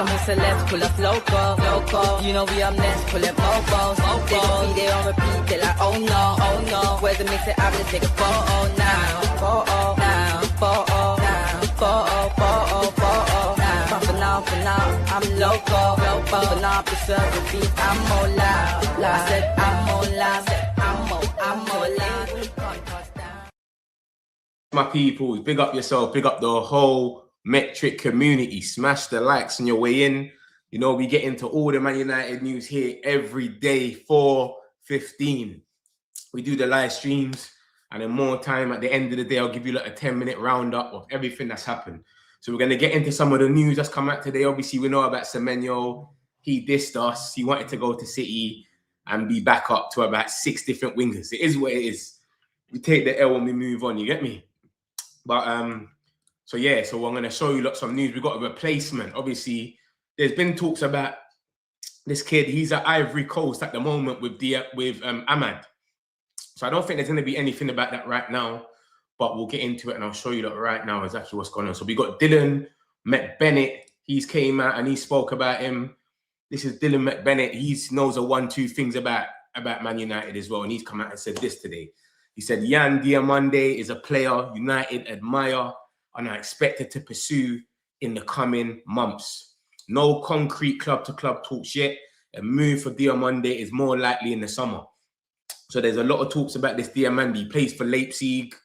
Some celebs pull up loco. You know we up next, pull up mobos. They gon' be there on repeat, they like, oh no. Where's the mix? I'm gonna take a photo now. Photo now. But for now, I'm loco. For now, preserve the beat, I'm more loud. I said I'm more loud. I'm more loud. My peoples, big up yourself, big up the whole Metric community. Smash the likes on your way in. You know, we get into all the Man United news here every day, 4:15. We do the live streams, and then more time at the end of the day, I'll give you like a 10-minute roundup of everything that's happened. So we're going to get into some of the news that's come out today. Obviously, we know about Semenyo. He dissed us. He wanted to go to City and be back up to about 6 different wingers. It is what it is. We take the L when we move on, you get me? But, so I'm going to show you lots of news. We've got a replacement. Obviously, there's been talks about this kid. He's at Ivory Coast at the moment with Ahmad. So I don't think there's going to be anything about that right now. But we'll get into it, and I'll show you that right now exactly what's going on. So we got Dylan McBennett. He's came out and he spoke about him. This is Dylan McBennett. He knows a 1-2 things about Man United as well. And he's come out and said this today. He said, Yan Diomande is a player United admire and are expected to pursue in the coming months. No concrete club-to-club talks yet. A move for Diomande is more likely in the summer. So there's a lot of talks about this Diomande. He plays for Leipzig.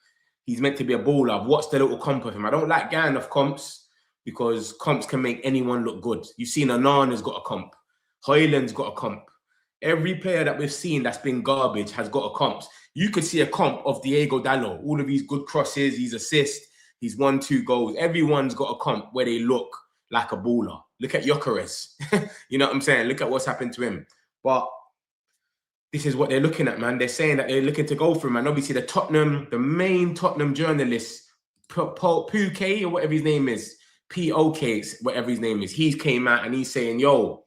He's meant to be a baller. I've watched the little comp of him. I don't like going off comps because comps can make anyone look good. You've seen Anana's got a comp. Højlund's got a comp. Every player that we've seen that's been garbage has got a comp. You could see a comp of Diego Dallo. All of these good crosses, his assists, his 1-2 goals. Everyone's got a comp where they look like a baller. Look at Gyökeres. You know what I'm saying? Look at what's happened to him. But this is what they're looking at, man. They're saying that they're looking to go for him. And obviously the main Tottenham journalist, P.O.K. or whatever his name is, P.O.K. whatever his name is, he came out and he's saying, yo,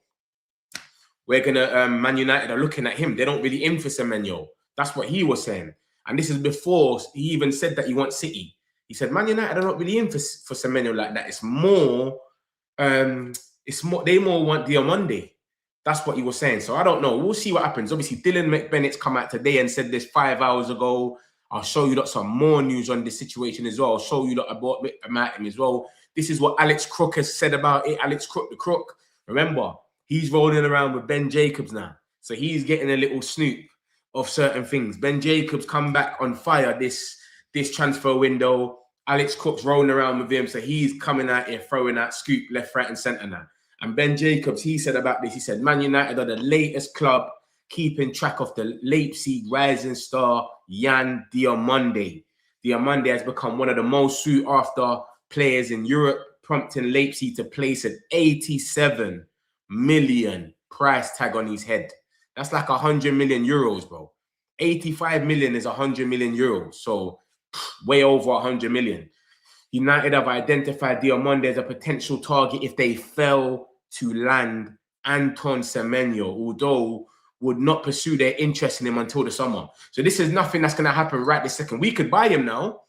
we're going to, Man United are looking at him. They don't really in for Semenyo. That's what he was saying. And this is before he even said that he wants City. He said, Man United are not really in for Semenyo like that. It's more, they more want Diomande. That's what he was saying. So I don't know. We'll see what happens. Obviously, Dylan McBennett's come out today and said this 5 hours ago. I'll show you lots of more news on this situation as well. I'll show you lot about him as well. This is what Alex Crook has said about it. Alex Crook, the Crook. Remember, he's rolling around with Ben Jacobs now. So he's getting a little snoop of certain things. Ben Jacobs come back on fire this transfer window. Alex Crook's rolling around with him. So he's coming out here, throwing out scoop left, right, and centre now. And Ben Jacobs, he said about this, he said, Man United are the latest club keeping track of the Leipzig rising star, Yan Diomande. Diomande has become one of the most sought-after players in Europe, prompting Leipzig to place an 87 million price tag on his head. That's like 100 million euros, bro. 85 million is 100 million euros. So way over 100 million. United have identified Diomande as a potential target if they fail to land Anton Semenyo, although would not pursue their interest in him until the summer. So this is nothing that's going to happen right this second. We could buy him now.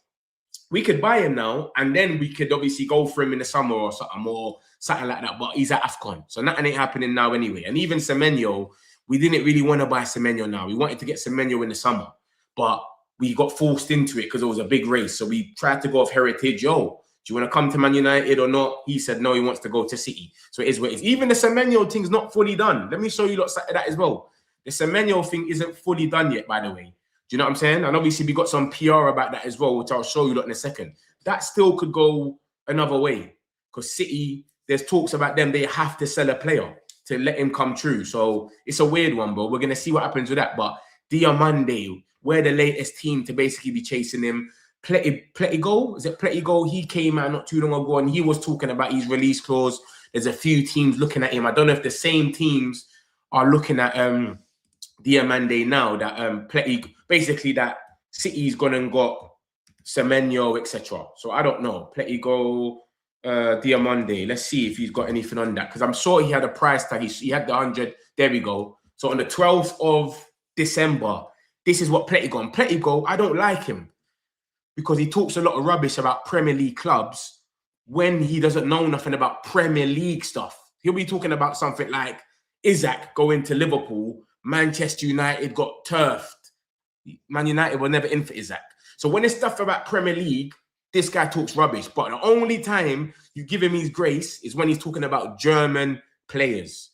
And then we could obviously go for him in the summer or something like that. But he's at AFCON. So nothing ain't happening now anyway. And even Semenyo, we didn't really want to buy Semenyo now. We wanted to get Semenyo in the summer. But we got forced into it because it was a big race. So we tried to go off heritage. Yo, do you want to come to Man United or not? He said, no, he wants to go to City. So it is what it is. Even the Semenyo thing's not fully done. Let me show you lots of that as well. The Semenyo thing isn't fully done yet, by the way. Do you know what I'm saying? And obviously, we got some PR about that as well, which I'll show you in a second. That still could go another way. Because City, there's talks about them. They have to sell a player to let him come true. So it's a weird one, bro. We're going to see what happens with that. But Diomande, we're the latest team to basically be chasing him. Pletigo, is it Pletigo? He came out not too long ago and he was talking about his release clause. There's a few teams looking at him. I don't know if the same teams are looking at Diomande now. That basically that City's gone and got Semenyo, etc. So I don't know. Pletigo, Diomande. Let's see if he's got anything on that because I'm sure he had a price tag. He had the 100. There we go. So on the 12th of December. This is what Pletigo. And Pletigo, I don't like him because he talks a lot of rubbish about Premier League clubs when he doesn't know nothing about Premier League stuff. He'll be talking about something like Isaac going to Liverpool, Manchester United got turfed. Man United were never in for Isaac. So when it's stuff about Premier League, this guy talks rubbish. But the only time you give him his grace is when he's talking about German players.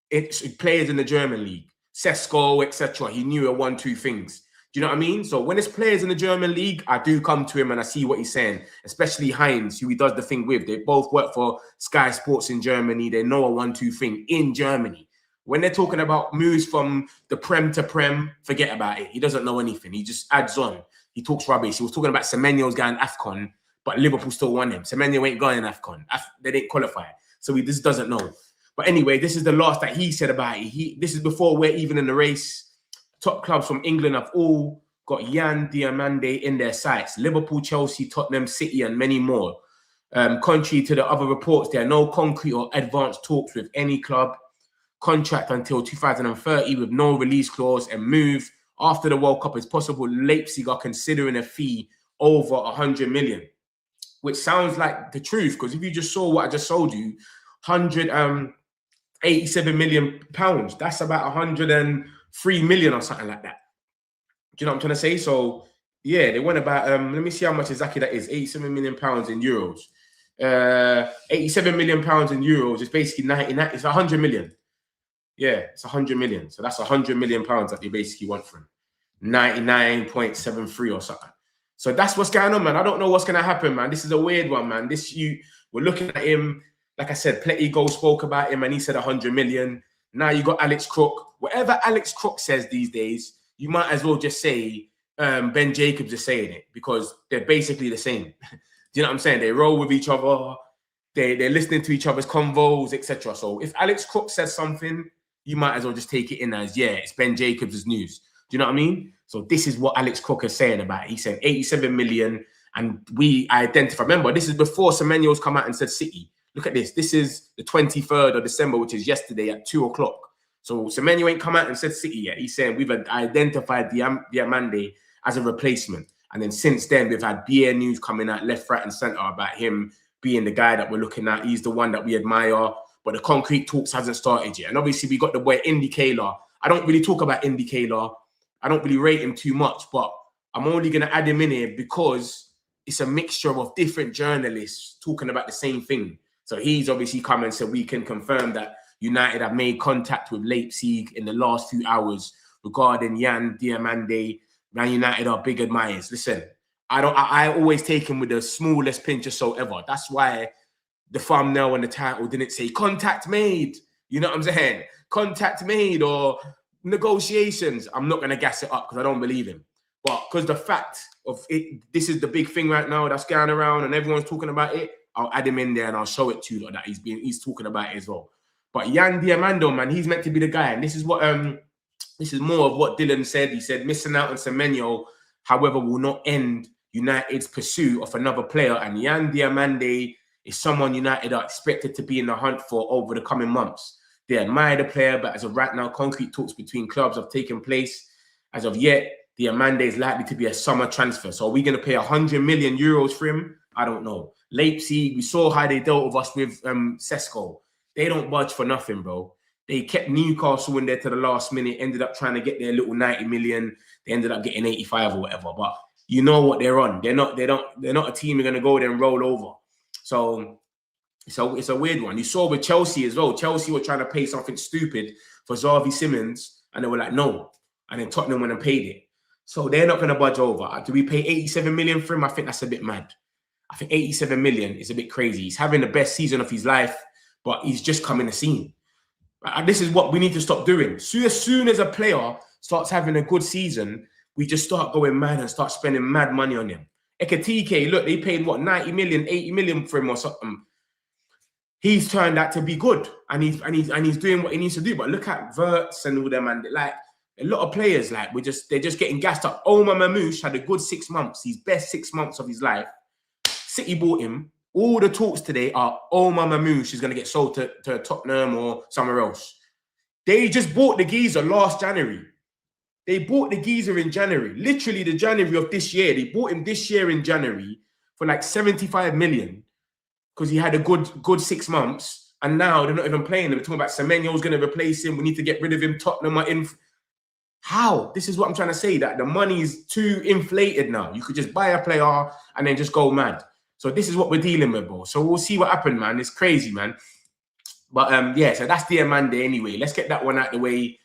It's players in the German league, Sesko, etc. He knew 1, 2 things. Do you know what I mean? So when it's players in the German league, I do come to him and I see what he's saying, especially Heinz, who he does the thing with. They both work for Sky Sports in Germany. They know 1, 2 thing in Germany. When they're talking about moves from the Prem to Prem, forget about it. He doesn't know anything. He just adds on. He talks rubbish. He was talking about Semenyo's going AFCON, but Liverpool still won him. Semenyo ain't going AFCON. They didn't qualify. So he just doesn't know. But anyway, this is the last that he said about it. This is before we're even in the race. Top clubs from England have all got Jan Diomande in their sights. Liverpool, Chelsea, Tottenham, City, and many more. Contrary to the other reports, there are no concrete or advanced talks with any club. Contract until 2030 with no release clause, and move after the World Cup is possible. Leipzig are considering a fee over 100 million, which sounds like the truth, because if you just saw what I just sold you, 187 million pounds, that's about 103 million or something like that. Do you know what I'm trying to say? So yeah, they went about let me see how much exactly that is. 87 million pounds in euros. 87 million pounds in euros is basically 99. It's 100 million. Yeah, it's 100 million. So that's 100 million pounds that they basically want from 99.73 or something. So that's what's going on, man. I don't know what's gonna happen, man. This is a weird one, man. We're looking at him, like I said, Pletty Go spoke about him and he said 100 million. Now you got Alex Crook. Whatever Alex Crook says these days, you might as well just say Ben Jacobs is saying it, because they're basically the same. Do you know what I'm saying? They roll with each other. They're listening to each other's convos, etc. So if Alex Crook says something, you might as well just take it in as, yeah, it's Ben Jacobs' news. Do you know what I mean? So this is what Alex Crook is saying about it. He said 87 million, and we identify. Remember, this is before Semenyo's come out and said City. Look at this. This is the 23rd of December, which is yesterday at 2 o'clock. So Semenyo ain't come out and said City yet. He's saying we've identified Diomande as a replacement. And then since then, we've had BA news coming out left, right, and centre about him being the guy that we're looking at. He's the one that we admire. But the concrete talks hasn't started yet. And obviously, we got the boy Indy Kaler. I don't really talk about Indy Kaler. I don't really rate him too much. But I'm only going to add him in here because it's a mixture of different journalists talking about the same thing. So he's obviously come and said we can confirm that United have made contact with Leipzig in the last few hours regarding Jan Diomande. Man United are big admirers. Listen, I always take him with the smallest pinch of salt ever. That's why the thumbnail and the title didn't say contact made. You know what I'm saying? Contact made or negotiations. I'm not going to gas it up because I don't believe him. But because the fact of it, this is the big thing right now that's going around and everyone's talking about it, I'll add him in there and I'll show it to you that he's talking about it as well. But Jan Diomande, man, he's meant to be the guy. And this is what this is more of what Dylan said. He said missing out on Semenyo, however, will not end United's pursuit of another player. And Jan Diomande is someone United are expected to be in the hunt for over the coming months. They admire the player, but as of right now, concrete talks between clubs have taken place. As of yet, Diomande is likely to be a summer transfer. So are we going to pay 100 million euros for him? I don't know. Leipzig, we saw how they dealt with us with Sesko. They don't budge for nothing, bro. They kept Newcastle in there to the last minute, ended up trying to get their little 90 million. They ended up getting 85 or whatever. But you know what they're on. They're not a team who're going to go there and roll over. So it's a weird one. You saw with Chelsea as well. Chelsea were trying to pay something stupid for Xavi Simons, and they were like, no. And then Tottenham went and paid it. So they're not going to budge over. Do we pay 87 million for him? I think that's a bit mad. I think 87 million is a bit crazy. He's having the best season of his life, but he's just come in the scene. And this is what we need to stop doing. So as soon as a player starts having a good season, we just start going mad and start spending mad money on him. Ekatike, look, they paid what, 90 million, 80 million for him or something. He's turned out to be good, and he's doing what he needs to do. But look at Verts and all them, and like a lot of players, like they're just getting gassed up. Omar Mamouche had a good 6 months, his best 6 months of his life. City bought him. All the talks today are Omar Mamouche is going to get sold to Tottenham or somewhere else. They just bought the geezer last January. They bought the geezer in January, literally the January of this year. They bought him this year in January for like 75 million because he had a good 6 months. and now they're not even playing. They're talking about Semenyo's going to replace him. We need to get rid of him. Tottenham are in. How? This is what I'm trying to say, that the money is too inflated now. You could just buy a player and then just go mad. So this is what we're dealing with, bro. So we'll see what happens, man. It's crazy, man. But yeah, so that's Diomande anyway. Let's get that one out the way.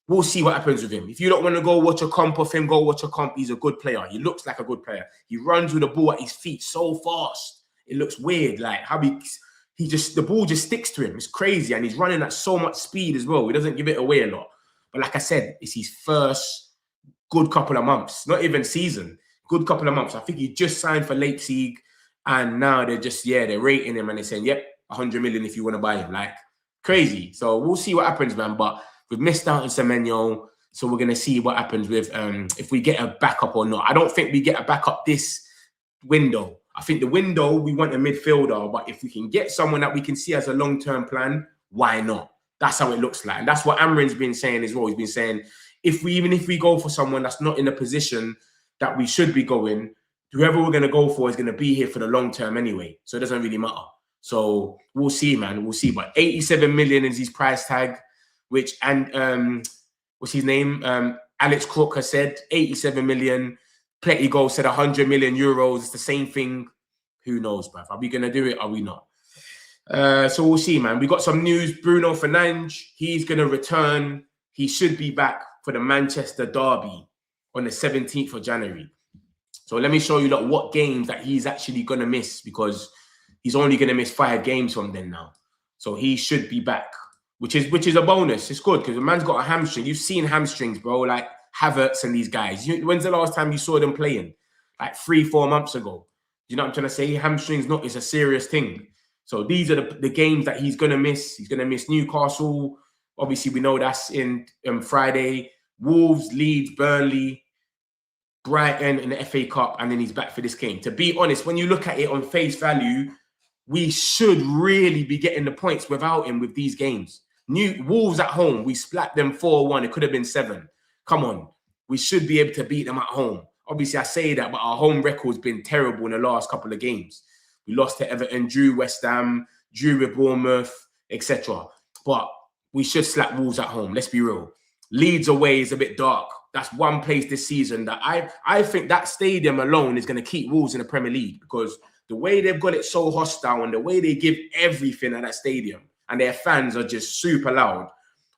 We'll see what happens with him. If you don't want to go watch a comp of him, go watch a comp. He's a good player. He looks like a good player. He runs with the ball at his feet so fast. It looks weird, like how the ball just sticks to him. It's crazy, and he's running at so much speed as well. He doesn't give it away a lot. But like I said, it's his first good couple of months, not even season. Good couple of months. I think he just signed for Leipzig, and now they're just they're rating him and they're saying, yep, 100 million if you want to buy him. Like crazy. So we'll see what happens, man. But we've missed out on Semenyo, so we're gonna see what happens with if we get a backup or not. I don't think we get a backup this window. I think the window we want a midfielder, but if we can get someone that we can see as a long-term plan, why not? That's how it looks like. And that's what Amrin's been saying as well. He's been saying, even if we go for someone that's not in a position that we should be going, whoever we're going to go for is going to be here for the long term anyway. So it doesn't really matter. So we'll see, man. We'll see. But 87 million is his price tag, what's his name? Alex Crook has said 87 million. Pletty Goal said 100 million euros. It's the same thing. Who knows, bruv? Are we going to do it? Are we not? So we'll see, man. We got some news. Bruno Fernandes, he's going to return. He should be back for the Manchester derby on the 17th of January. So let me show you what games that he's actually going to miss, because he's only going to miss 5 games from then now. So he should be back, which is a bonus. It's good because the man's got a hamstring. You've seen hamstrings, bro, like Havertz and these guys. When's the last time you saw them playing? Like 3-4 months ago. You know what I'm trying to say? Hamstrings is a serious thing. So these are the games that he's going to miss. He's going to miss Newcastle. Obviously, we know that's in Friday. Wolves, Leeds, Burnley, Brighton in the FA Cup, and then he's back for this game. To be honest, when you look at it on face value, we should really be getting the points without him with these games. Wolves at home, we splat them 4-1. It could have been 7. Come on. We should be able to beat them at home. Obviously, I say that, but our home record's been terrible in the last couple of games. We lost to Everton, drew West Ham, drew with Bournemouth, etc. But we should slap Wolves at home. Let's be real. Leeds away is a bit dark. That's one place this season that I think that stadium alone is going to keep Wolves in the Premier League, because the way they've got it so hostile and the way they give everything at that stadium, and their fans are just super loud,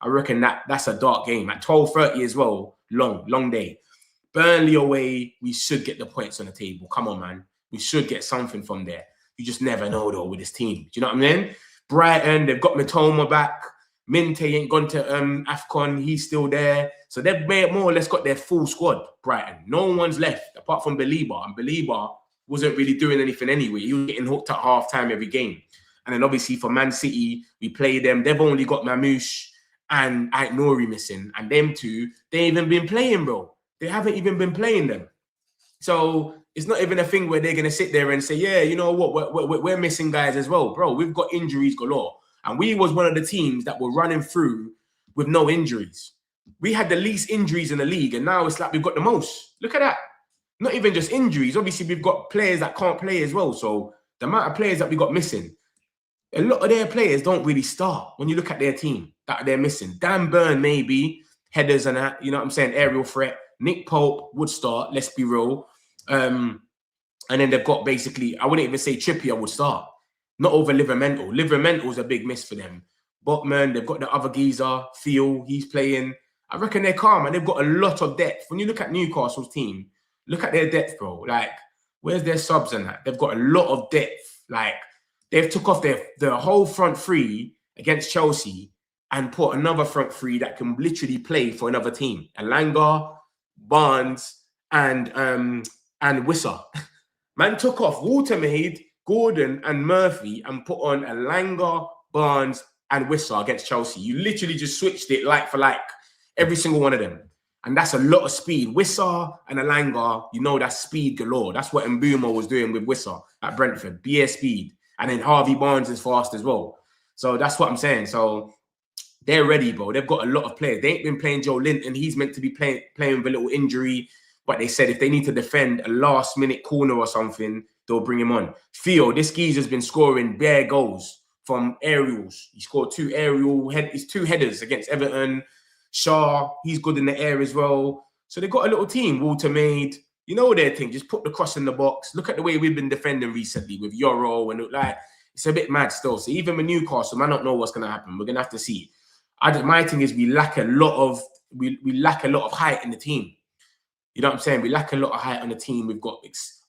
I reckon that's a dark game. At 12:30 as well, long day. Burnley away, we should get the points on the table. Come on, man. We should get something from there. You just never know, though, with this team. Do you know what I mean? Brighton, they've got Mitoma back. Minte ain't gone to AFCON. He's still there. So they've more or less got their full squad, Brighton. No one's left apart from Belieber. And Belieber wasn't really doing anything anyway. He was getting hooked at half-time every game. And then obviously for Man City, we play them. They've only got Mamouche and Ait Nouri missing. And them two, they ain't even been playing, bro. They haven't even been playing them. So it's not even a thing where they're going to sit there and say, yeah, you know what, we're missing guys as well. Bro, we've got injuries galore. And we was one of the teams that were running through with no injuries. We had the least injuries in the league, and now it's like we've got the most. Look at that. Not even just injuries. Obviously, we've got players that can't play as well. So the amount of players that we got missing, a lot of their players don't really start when you look at their team that they're missing. Dan Burn, maybe, headers and that, you know what I'm saying, aerial threat. Nick Pope would start, let's be real. And then they've got basically, I wouldn't even say Trippier would start. Not over Livermental. Livermental's a big miss for them. Botman, they've got the other geezer, Theo, he's playing. I reckon they're calm, and they've got a lot of depth. When you look at Newcastle's team, look at their depth, bro. Like, where's their subs and that? They've got a lot of depth. Like, they've took off their whole front three against Chelsea and put another front three that can literally play for another team. Elanga, Barnes, and Wissa. Man took off Watermaid, Gordon, and Murphy and put on Elanga, Barnes, and Wissa against Chelsea. You literally just switched it like for like, every single one of them. And that's a lot of speed. Wissa and Elanga, you know, that's speed galore. That's what Mbeumo was doing with Wissa at Brentford. BS speed. And then Harvey Barnes is fast as well. So that's what I'm saying. So they're ready, bro. They've got a lot of players. They ain't been playing Joe Linton. He's meant to be playing with a little injury. But they said if they need to defend a last-minute corner or something, they'll bring him on. Theo, this geezer's been scoring bare goals from aerials. He scored two headers against Everton. Shaw, he's good in the air as well. So they've got a little team. Walter made, you know their thing. Just put the cross in the box. Look at the way we've been defending recently with Euro and like it's a bit mad still. So even with Newcastle, I don't know what's going to happen. We're going to have to see. My thing is we lack a lot of height in the team. You know what I'm saying? We lack a lot of height on the team. We've got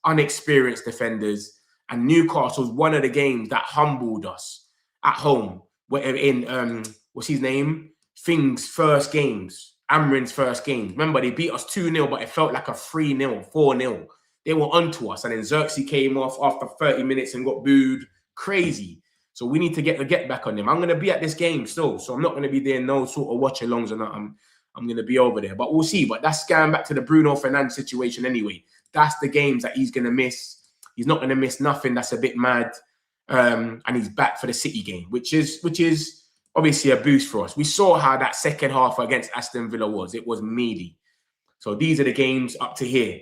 unexperienced defenders. And Newcastle's one of the games that humbled us at home. In what's his name? Thing's first games. Amrin's first games. Remember, they beat us 2-0, but it felt like a 3-0, 4-0. They were onto us. And then Xerxes came off after 30 minutes and got booed. Crazy. So we need to get the get back on them. I'm going to be at this game still. So I'm not going to be doing no sort of watch-alongs or nothing. I'm going to be over there. But we'll see. But that's going back to the Bruno Fernandes situation anyway. That's the games that he's going to miss. He's not going to miss nothing. That's a bit mad. And he's back for the City game, which is obviously a boost for us. We saw how that second half against Aston Villa was. It was meaty. So these are the games up to here.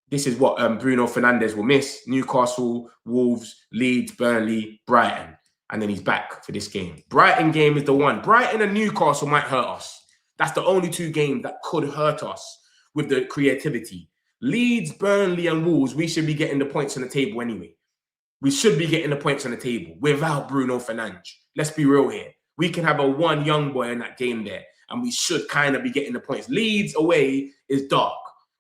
This is what Bruno Fernandes will miss. Newcastle, Wolves, Leeds, Burnley, Brighton. And then he's back for this game. Brighton game is the one. Brighton and Newcastle might hurt us. That's the only two games that could hurt us with the creativity. Leeds, Burnley, and Wolves, we should be getting the points on the table anyway. We should be getting the points on the table without Bruno Fernandes. Let's be real here. We can have a one young boy in that game there, and we should kind of be getting the points. Leeds away is dark.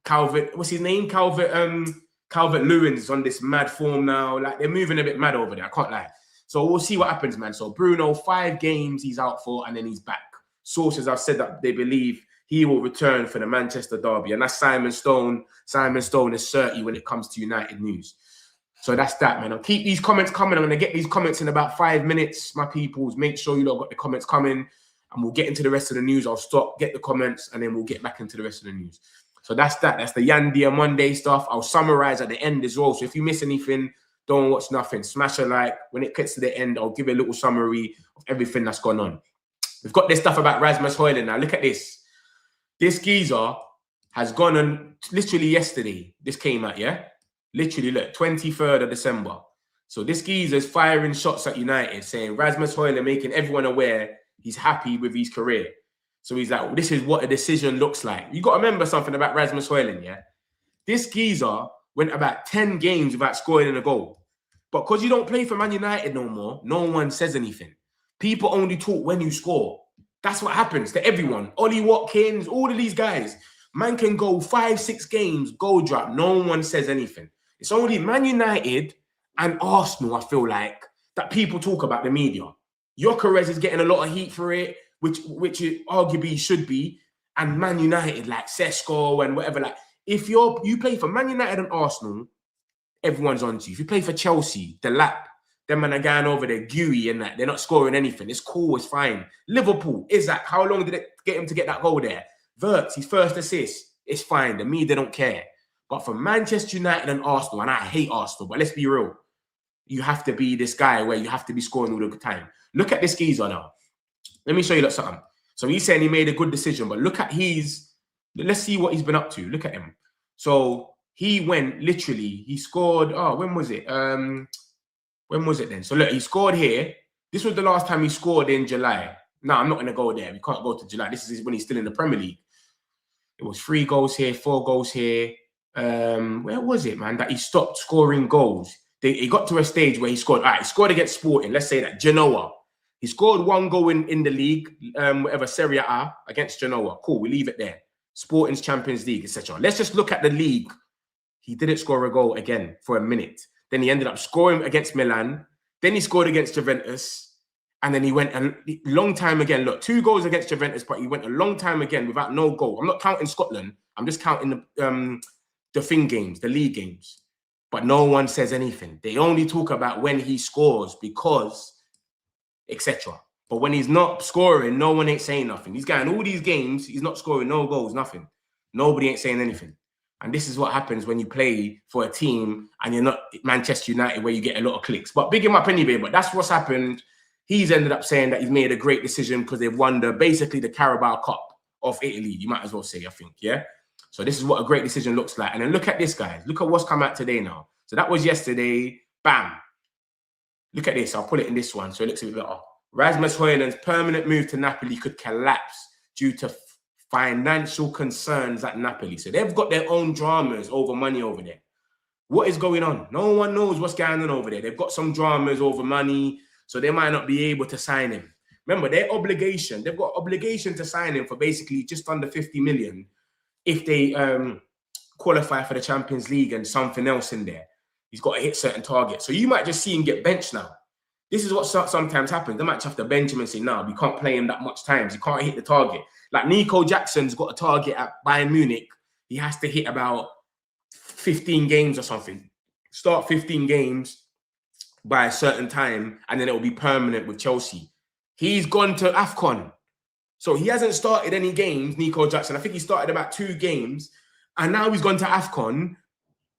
What's his name? Calvert-Lewin is on this mad form now. Like, they're moving a bit mad over there. I can't lie. So we'll see what happens, man. So Bruno, 5 games he's out for, and then he's back. Sources have said that they believe he will return for the Manchester derby. And that's Simon Stone. Simon Stone is 30 when it comes to United news. So that's that, man. I'll keep these comments coming. I'm going to get these comments in about 5 minutes, my peoples. Make sure you lot got the comments coming, and we'll get into the rest of the news. I'll stop, get the comments, and then we'll get back into the rest of the news. So that's that. That's the Diomande stuff. I'll summarize at the end as well. So if you miss anything, don't watch nothing. Smash a like. When it gets to the end, I'll give you a little summary of everything that's gone on. We've got this stuff about Rasmus Højlund now. Look at this. This geezer has gone on literally yesterday. This came out, yeah? Literally, look, 23rd of December. So this geezer's firing shots at United, saying Rasmus Højlund, making everyone aware he's happy with his career. So he's like, well, this is what a decision looks like. You got to remember something about Rasmus Højlund, yeah? This geezer went about 10 games without scoring a goal. But because you don't play for Man United no more, no one says anything. People only talk when you score. That's what happens to everyone. Ollie Watkins, all of these guys. Man can go 5-6 games, goal drop. No one says anything. It's only Man United and Arsenal, I feel like, that people talk about the media. Gyökeres is getting a lot of heat for it, which it arguably should be. And Man United, like Sesko and whatever, like, if you play for Man United and Arsenal, everyone's on to you. If you play for Chelsea, the lap, them man are going over there, gooey and that. They're not scoring anything. It's cool, it's fine. Liverpool, Isaac, how long did it get him to get that goal there? Wirtz, his first assist, it's fine. The media don't care. But for Manchester United and Arsenal, and I hate Arsenal, but let's be real, you have to be this guy where you have to be scoring all the time. Look at this geezer now. Let me show you something. So he's saying he made a good decision, but look at let's see what he's been up to. Look at him. So he went literally, he scored, when was it? When was it then? So look, he scored here. This was the last time he scored in July. No, I'm not going to go there. We can't go to July. This is when he's still in the Premier League. It was 3 goals here, 4 goals here. Where was it, man? That he stopped scoring goals. He got to a stage where he scored. All right, he scored against Sporting. Let's say that. Genoa. He scored 1 goal in the league, whatever, Serie A against Genoa. Cool, we leave it there. Sporting's Champions League, etc. Let's just look at the league. He didn't score a goal again for a minute. Then he ended up scoring against Milan. Then he scored against Juventus. And then he went a long time again. Look, 2 goals against Juventus, but he went a long time again without no goal. I'm not counting Scotland. I'm just counting the games, the league games. But no one says anything. They only talk about when he scores because, etc. But when he's not scoring, no one ain't saying nothing. He's going all these games. He's not scoring no goals, nothing. Nobody ain't saying anything. And this is what happens when you play for a team and you're not Manchester United where you get a lot of clicks. But big him up anyway. But that's what's happened. He's ended up saying that he's made a great decision because they've won basically the Carabao Cup of Italy. You might as well say, I think, yeah? So this is what a great decision looks like. And then look at this, guys. Look at what's come out today now. So that was yesterday. Bam. Look at this. I'll put it in this one so it looks a bit better. Rasmus Højlund's permanent move to Napoli could collapse due to financial concerns at Napoli. So they've got their own dramas over money over there. What is going on? No one knows what's going on over there. They've got some dramas over money, so they might not be able to sign him. Remember, they've got obligation to sign him for basically just under 50 million if they qualify for the Champions League and something else in there. He's got to hit certain targets. So you might just see him get benched now. This is what sometimes happens. They might have to bench him and say, no, we can't play him that much times. He can't hit the target. Like Nico Jackson's got a target at Bayern Munich. He has to hit about 15 games or something. Start 15 games by a certain time, and then it will be permanent with Chelsea. He's gone to AFCON. So he hasn't started any games, Nico Jackson. I think he started about 2 games, and now he's gone to AFCON.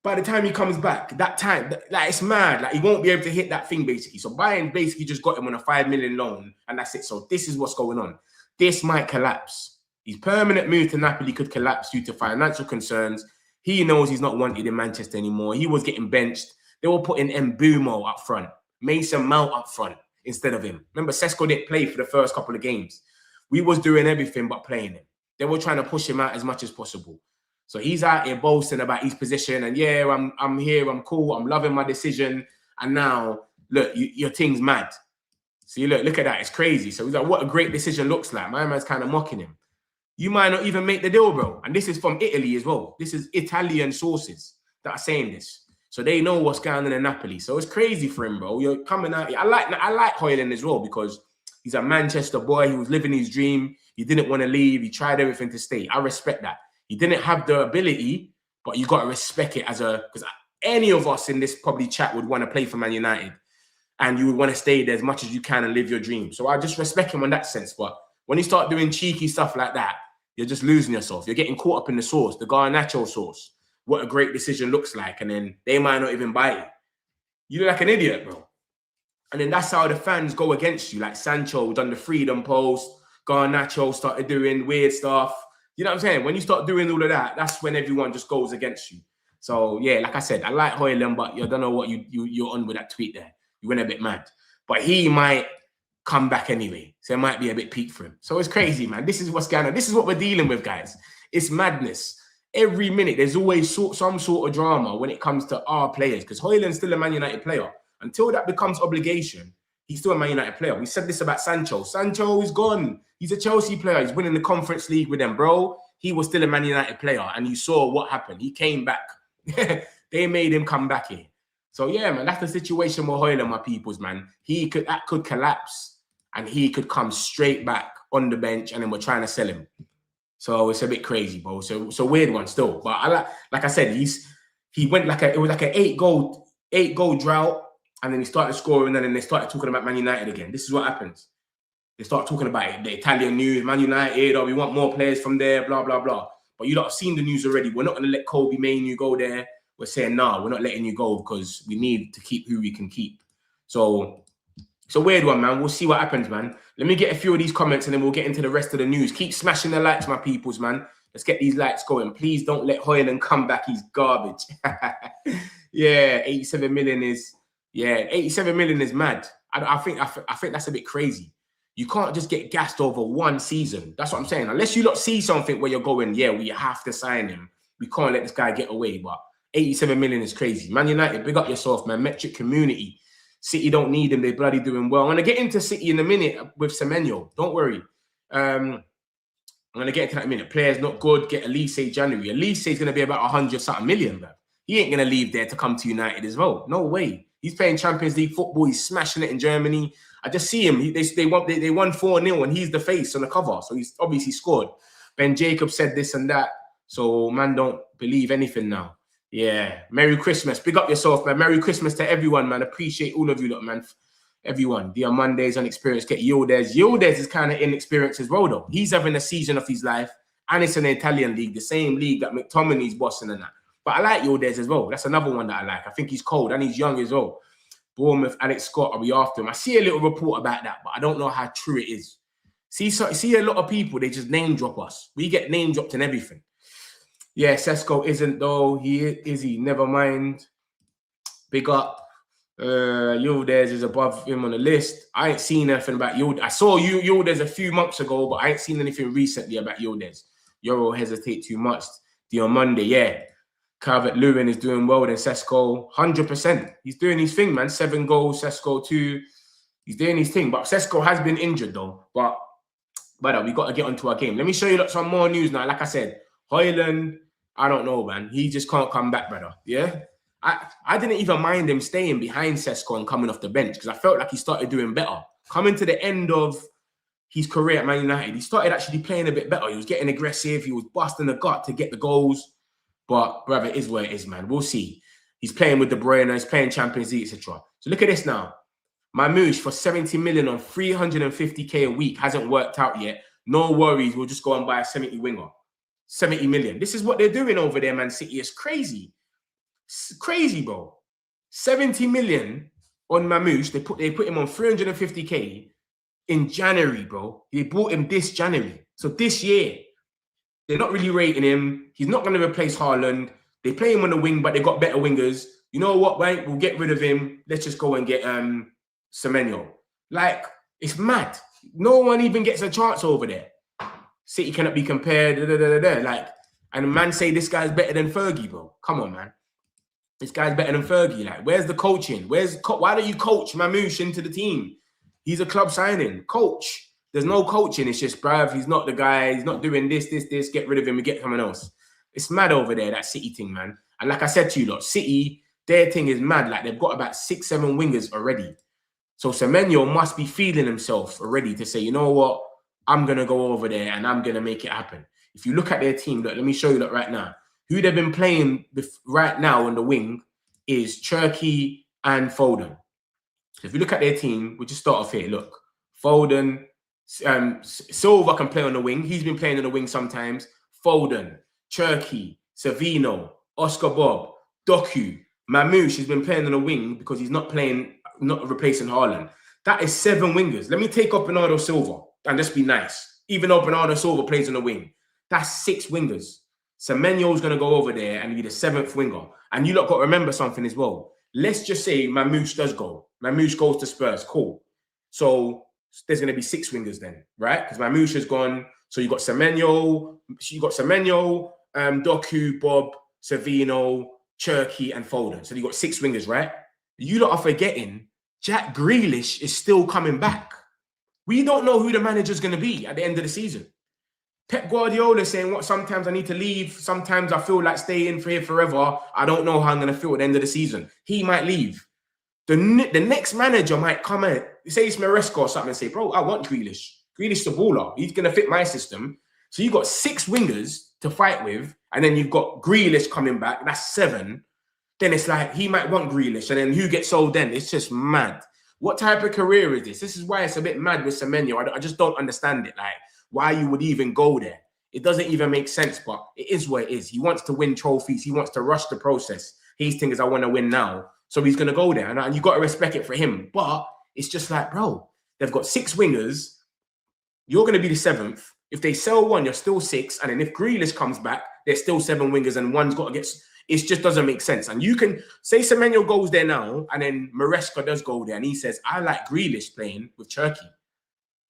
By the time he comes back, that time, like, it's mad. Like, he won't be able to hit that thing, basically. So Bayern basically just got him on a 5 million loan, and that's it. So this is what's going on. This might collapse. His permanent move to Napoli could collapse due to financial concerns. He knows he's not wanted in Manchester anymore. He was getting benched. They were putting Mbumo up front, Mason Mount up front instead of him. Remember, Sesko didn't play for the first couple of games. We was doing everything but playing him. They were trying to push him out as much as possible. So he's out here boasting about his position and, yeah, I'm here, I'm cool, I'm loving my decision. And now, look, your thing's mad. See, look at that. It's crazy. So he's like, what a great decision looks like. My man's kind of mocking him. You might not even make the deal, bro. And this is from Italy as well. This is Italian sources that are saying this. So they know what's going on in Napoli. So it's crazy for him, bro. You're coming out here. I like Højlund as well because he's a Manchester boy. He was living his dream. He didn't want to leave. He tried everything to stay. I respect that. He didn't have the ability, but you got to respect it because any of us in this probably chat would want to play for Man United and you would want to stay there as much as you can and live your dream. So I just respect him in that sense. But when you start doing cheeky stuff like that, you're just losing yourself. You're getting caught up in the sauce, the Garnacho sauce, what a great decision looks like. And then they might not even buy it. You look like an idiot, bro. And then that's how the fans go against you. Like Sancho done the freedom post, Garnacho started doing weird stuff. You know what I'm saying? When you start doing all of that, that's when everyone just goes against you. So, yeah, like I said, I like Højlund, but you don't know what you're on with that tweet there. You went a bit mad. But he might come back anyway. So it might be a bit peak for him. So it's crazy, man. This is what's going on. This is what we're dealing with, guys. It's madness. Every minute, there's always some sort of drama when it comes to our players. Because Højlund's still a Man United player. Until that becomes obligation, he's still a Man United player. We said this about Sancho. Sancho is gone. He's a Chelsea player. He's winning the Conference League with them, bro. He was still a Man United player, and you saw what happened. He came back. They made him come back here. So, yeah, man, that's the situation with Højlund, my peoples, man. That could collapse, and he could come straight back on the bench, and then we're trying to sell him. So it's a bit crazy, bro. So it's a weird one still. But like I said, he went it was like an 8-goal drought, and then he started scoring, and then they started talking about Man United again. This is what happens. They start talking about it, the Italian news, Man United, we want more players from there, blah, blah, blah. But you lot have seen the news already. We're not going to let Kobe Mainoo go there. We're saying, no, we're not letting you go because we need to keep who we can keep. So it's a weird one, man. We'll see what happens, man. Let me get a few of these comments and then we'll get into the rest of the news. Keep smashing the likes, my peoples, man. Let's get these likes going. Please don't let Højlund come back. He's garbage. Yeah, 87 million is mad. I think that's a bit crazy. You can't just get gassed over one season. That's what I'm saying. Unless you lot see something where you're going, yeah, we have to sign him. We can't let this guy get away. But 87 million is crazy. Man United, big up yourself, man. Metric community. City don't need him. They're bloody doing well. I'm going to get into City in a minute with Semenyo. Don't worry. I'm going to get into that in a minute. Players not good. Get Elise January. Elise is going to be about 100-something million, bro. He ain't going to leave there to come to United as well. No way. He's playing Champions League football. He's smashing it in Germany. I just see him. They won 4-0 and he's the face on the cover. So he's obviously scored. Ben Jacobs said this and that. So man don't believe anything now. Yeah. Merry Christmas. Big up yourself, man. Merry Christmas to everyone, man. Appreciate all of you lot, man. Everyone. Diomande is unexperienced. Get Yildiz. Yildiz is kind of inexperienced as well, though. He's having a season of his life. And it's an Italian league. The same league that McTominay's bossing and that. But I like Yildiz as well. That's another one that I like. I think he's cold and he's young as well. Bournemouth, Alex Scott, are we after him? I see a little report about that, but I don't know how true it is. See a lot of people, they just name drop us. We get name dropped and everything. Yeah, Sesko isn't though. He is he? Never mind. Big up. Yildiz is above him on the list. I ain't seen anything about Yildiz. I saw Yildiz a few months ago, but I ain't seen anything recently about Yildiz. Euro hesitate too much. Diomande, yeah. Calvert-Lewin is doing well. Then Sesko, 100%. He's doing his thing, man. 7 goals, Sesko 2. He's doing his thing. But Sesko has been injured, though. But we got to get onto our game. Let me show you some more news now. Like I said, Højlund, I don't know, man. He just can't come back, brother. Yeah? I didn't even mind him staying behind Sesko and coming off the bench because I felt like he started doing better. Coming to the end of his career at Man United, he started actually playing a bit better. He was getting aggressive. He was busting the gut to get the goals. But, brother, it is where it is, man. We'll see. He's playing with De Bruyne. He's playing Champions League, etc. So look at this now. Mamouche for 70 million on 350k a week hasn't worked out yet. No worries. We'll just go and buy a 70 winger. 70 million. This is what they're doing over there, Man City. It's crazy. It's crazy, bro. 70 million on Mamouche. They put him on 350k in January, bro. They bought him this January. So this year, they're not really rating him. He's not going to replace Haaland. They play him on the wing, but they got better wingers. You know what, right? We'll get rid of him. Let's just go and get Semenyo. Like, it's mad. No one even gets a chance over there. City cannot be compared. Like, and man say this guy's better than Fergie, bro. Come on, man. This guy's better than Fergie. Like, where's the coaching? Why don't you coach Mamouche into the team? He's a club signing. Coach. There's no coaching. It's just, bruv, he's not the guy. He's not doing this. Get rid of him and get someone else. It's mad over there, that City thing, man. And like I said to you, lot, City, their thing is mad. Like, they've got about 6, 7 wingers already. So Semenyo must be feeling himself already to say, you know what? I'm going to go over there and I'm going to make it happen. If you look at their team, look, let me show you that right now. Who they've been playing right now on the wing is Cherki and Foden. So if you look at their team, we'll just start off here. Look, Foden, Silva can play on the wing. He's been playing on the wing sometimes. Foden, Cherki, Savino, Oscar Bob, Doku, Mamouche has been playing on the wing because he's not replacing Haaland. That is 7 wingers. Let me take up Bernardo Silva and just be nice. Even though Bernardo Silva plays on the wing, that's 6 wingers. Semenyo's going to go over there and be the 7th winger. And you lot got to remember something as well. Let's just say Mamouche does go. Mamouche goes to Spurs. Cool. So there's going to be 6 wingers then, right? Because Mamouche has gone. So you got Semenyo, Doku, Bob, Savino, Cherki, and Foden. So you got 6 wingers, right? You lot are forgetting Jack Grealish is still coming back. We don't know who the manager's going to be at the end of the season. Pep Guardiola saying, what, sometimes I need to leave. Sometimes I feel like staying here forever. I don't know how I'm going to feel at the end of the season. He might leave. The next manager might come in, say it's Maresca or something, and say, bro, I want Grealish. Grealish the baller. He's going to fit my system. So you've got 6 wingers to fight with, and then you've got Grealish coming back. That's 7. Then it's like, he might want Grealish, and then who gets sold then? It's just mad. What type of career is this? This is why it's a bit mad with Semenyo. I just don't understand it. Like, why you would even go there. It doesn't even make sense, but it is what it is. He wants to win trophies. He wants to rush the process. His thing is, I want to win now. So he's going to go there. And you got to respect it for him. But it's just like, bro, they've got 6 wingers. You're going to be the 7th. If they sell one, you're still 6. And then if Grealish comes back, there's still 7 wingers and one's got to get... It just doesn't make sense. And you can say Semenyo goes there now and then Maresca does go there and he says, I like Grealish playing with Cherki.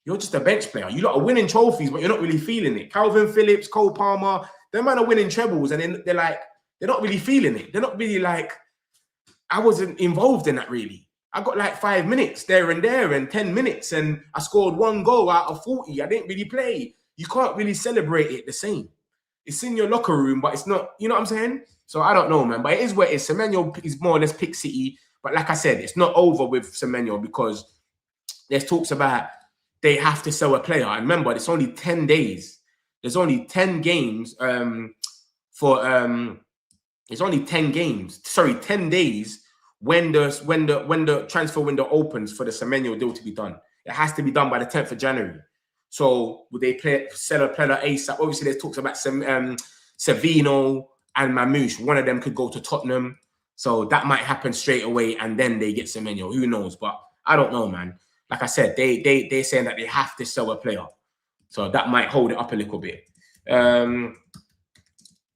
You're just a bench player. You lot are winning trophies, but you're not really feeling it. Calvin Phillips, Cole Palmer, them man are winning trebles, and then they're not really feeling it. They're not really like, I wasn't involved in that really. I got like 5 minutes there and 10 minutes, and I scored 1 goal out of 40. I didn't really play. You can't really celebrate it the same. It's in your locker room, but it's not, you know what I'm saying? So I don't know, man. But it is what it is. Semenyo is more or less pick City. But like I said, it's not over with Semenyo because there's talks about they have to sell a player. And remember, it's only 10 days. There's only 10 games it's only 10 games. Sorry, 10 days when the transfer window opens for the Semenyo deal to be done. It has to be done by the 10th of January. So would they sell a player ASAP? Obviously, there's talks about Savino and Mamouche. One of them could go to Tottenham. So that might happen straight away, and then they get Semenyo. Who knows? But I don't know, man. Like I said, they're saying that they have to sell a player. So that might hold it up a little bit.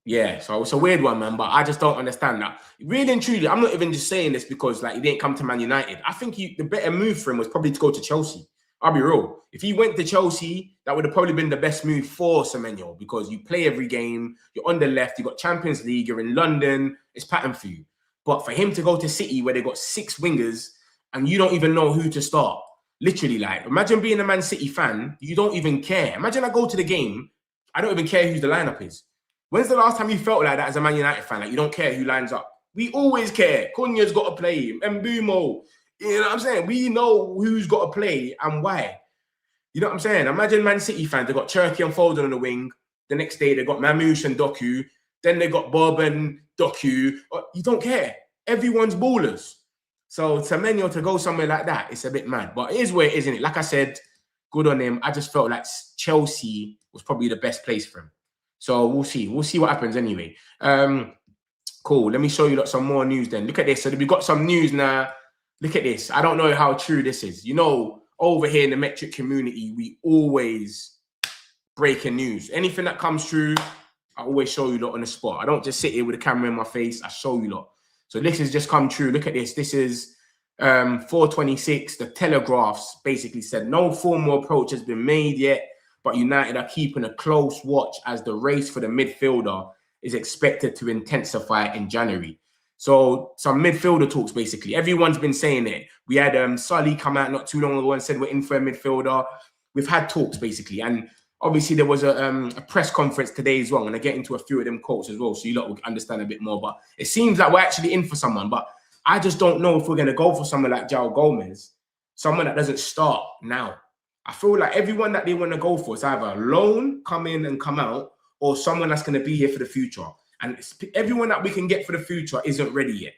Yeah, so it's a weird one, man, but I just don't understand that. Really and truly, I'm not even just saying this because like he didn't come to Man United. I think the better move for him was probably to go to Chelsea. I'll be real. If he went to Chelsea, that would have probably been the best move for Semenyo because you play every game, you're on the left, you got Champions League, you're in London, it's pattern for you. But for him to go to City where they got 6 wingers and you don't even know who to start, literally, like, imagine being a Man City fan, you don't even care. Imagine I go to the game, I don't even care who the lineup is. When's the last time you felt like that as a Man United fan? Like, you don't care who lines up. We always care. Cunha's got to play. Mbumo. You know what I'm saying? We know who's got to play and why. You know what I'm saying? Imagine Man City fans. They got Cherki and Foden on the wing. The next day, they got Mamouche and Doku. Then they got Bob and Doku. You don't care. Everyone's ballers. So Semenyo to go somewhere like that, it's a bit mad. But it is where it is, isn't it? Like I said, good on him. I just felt like Chelsea was probably the best place for him. So we'll see. We'll see what happens anyway. Cool. Let me show you some more news then. Look at this. So we've got some news now. Look at this. I don't know how true this is. You know, over here in the metric community, we always breaking news. Anything that comes through, I always show you lot on the spot. I don't just sit here with a camera in my face. I show you lot. So this has just come true. Look at this. This is 426. The Telegraphs basically said no formal approach has been made yet, but United are keeping a close watch as the race for the midfielder is expected to intensify in January. So some midfielder talks, basically. Everyone's been saying it. We had Sully come out not too long ago and said we're in for a midfielder. We've had talks, basically. And obviously there was a press conference today as well. And I get into a few of them quotes as well, so you lot will understand a bit more. But it seems like we're actually in for someone. But I just don't know if we're going to go for someone like João Gomez, someone that doesn't start now. I feel like everyone that they want to go for is either a loan, come in and come out, or someone that's going to be here for the future. And everyone that we can get for the future isn't ready yet.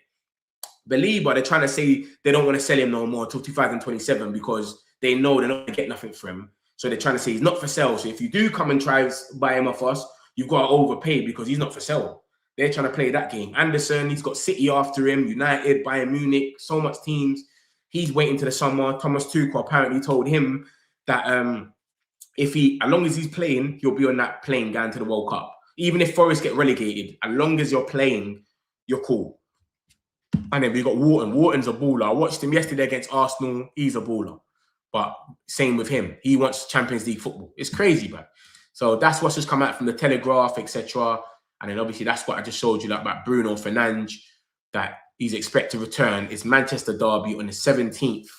Belieber, they're trying to say they don't want to sell him no more until 2027 because they know they're not going to get nothing for him. So they're trying to say he's not for sale. So if you do come and try to buy him off us, you've got to overpay because he's not for sale. They're trying to play that game. Anderson, he's got City after him, United, Bayern Munich, so much teams. He's waiting to the summer. Thomas Tuchel apparently told him that as long as he's playing, he'll be on that plane going to the World Cup. Even if Forest get relegated, as long as you're playing, you're cool. And then we got Wharton. Wharton's a baller. I watched him yesterday against Arsenal. He's a baller. But same with him. He wants Champions League football. It's crazy, man. So that's what's just come out from the Telegraph, etc. And then obviously that's what I just showed you about Bruno Fernandes, that he's expected to return. It's Manchester Derby on the 17th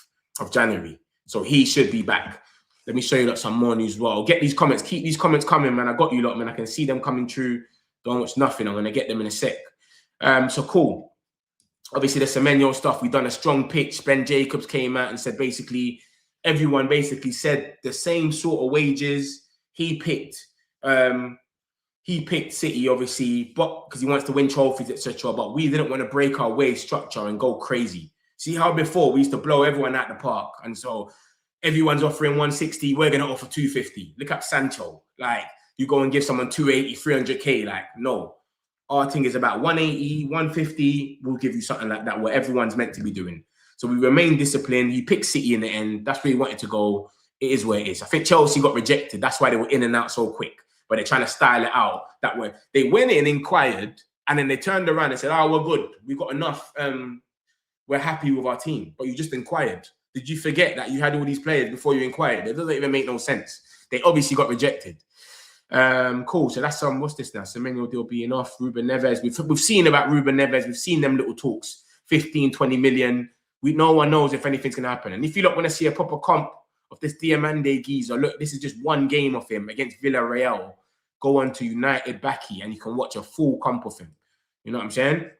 of January. So he should be back. Let me show you some more news as well. Get these comments. Keep these comments coming, man. I got you lot, man. I can see them coming through. Don't watch nothing. I'm going to get them in a sec. So cool. Obviously, the Semenyo stuff. We've done a strong pitch. Ben Jacobs came out and said basically, everyone basically said the same sort of wages. He picked City, obviously, but because he wants to win trophies, etc. But we didn't want to break our wage structure and go crazy. See how before we used to blow everyone out the park, and so everyone's offering 160, we're going to offer 250. Look at Sancho. Like, you go and give someone 280, 300K. Like, no. Our thing is about 180, 150. We'll give you something like that, what everyone's meant to be doing. So we remain disciplined. He picked City in the end. That's where he wanted to go. It is where it is. I think Chelsea got rejected. That's why they were in and out so quick. But they're trying to style it out that way. They went in, inquired, and then they turned around and said, oh, we're good. We've got enough. We're happy with our team. But you just inquired. Did you forget that you had all these players before you inquired? It doesn't even make no sense. They obviously got rejected. Cool. So that's what's this now? Semenyo deal being off. Ruben Neves. We've seen about Ruben Neves. We've seen them little talks. 15, 20 million. No one knows if anything's going to happen. And if you don't want to see a proper comp of this Diomande geezer, look, this is just one game of him against Villarreal. Go on to United Backy and you can watch a full comp of him. You know what I'm saying?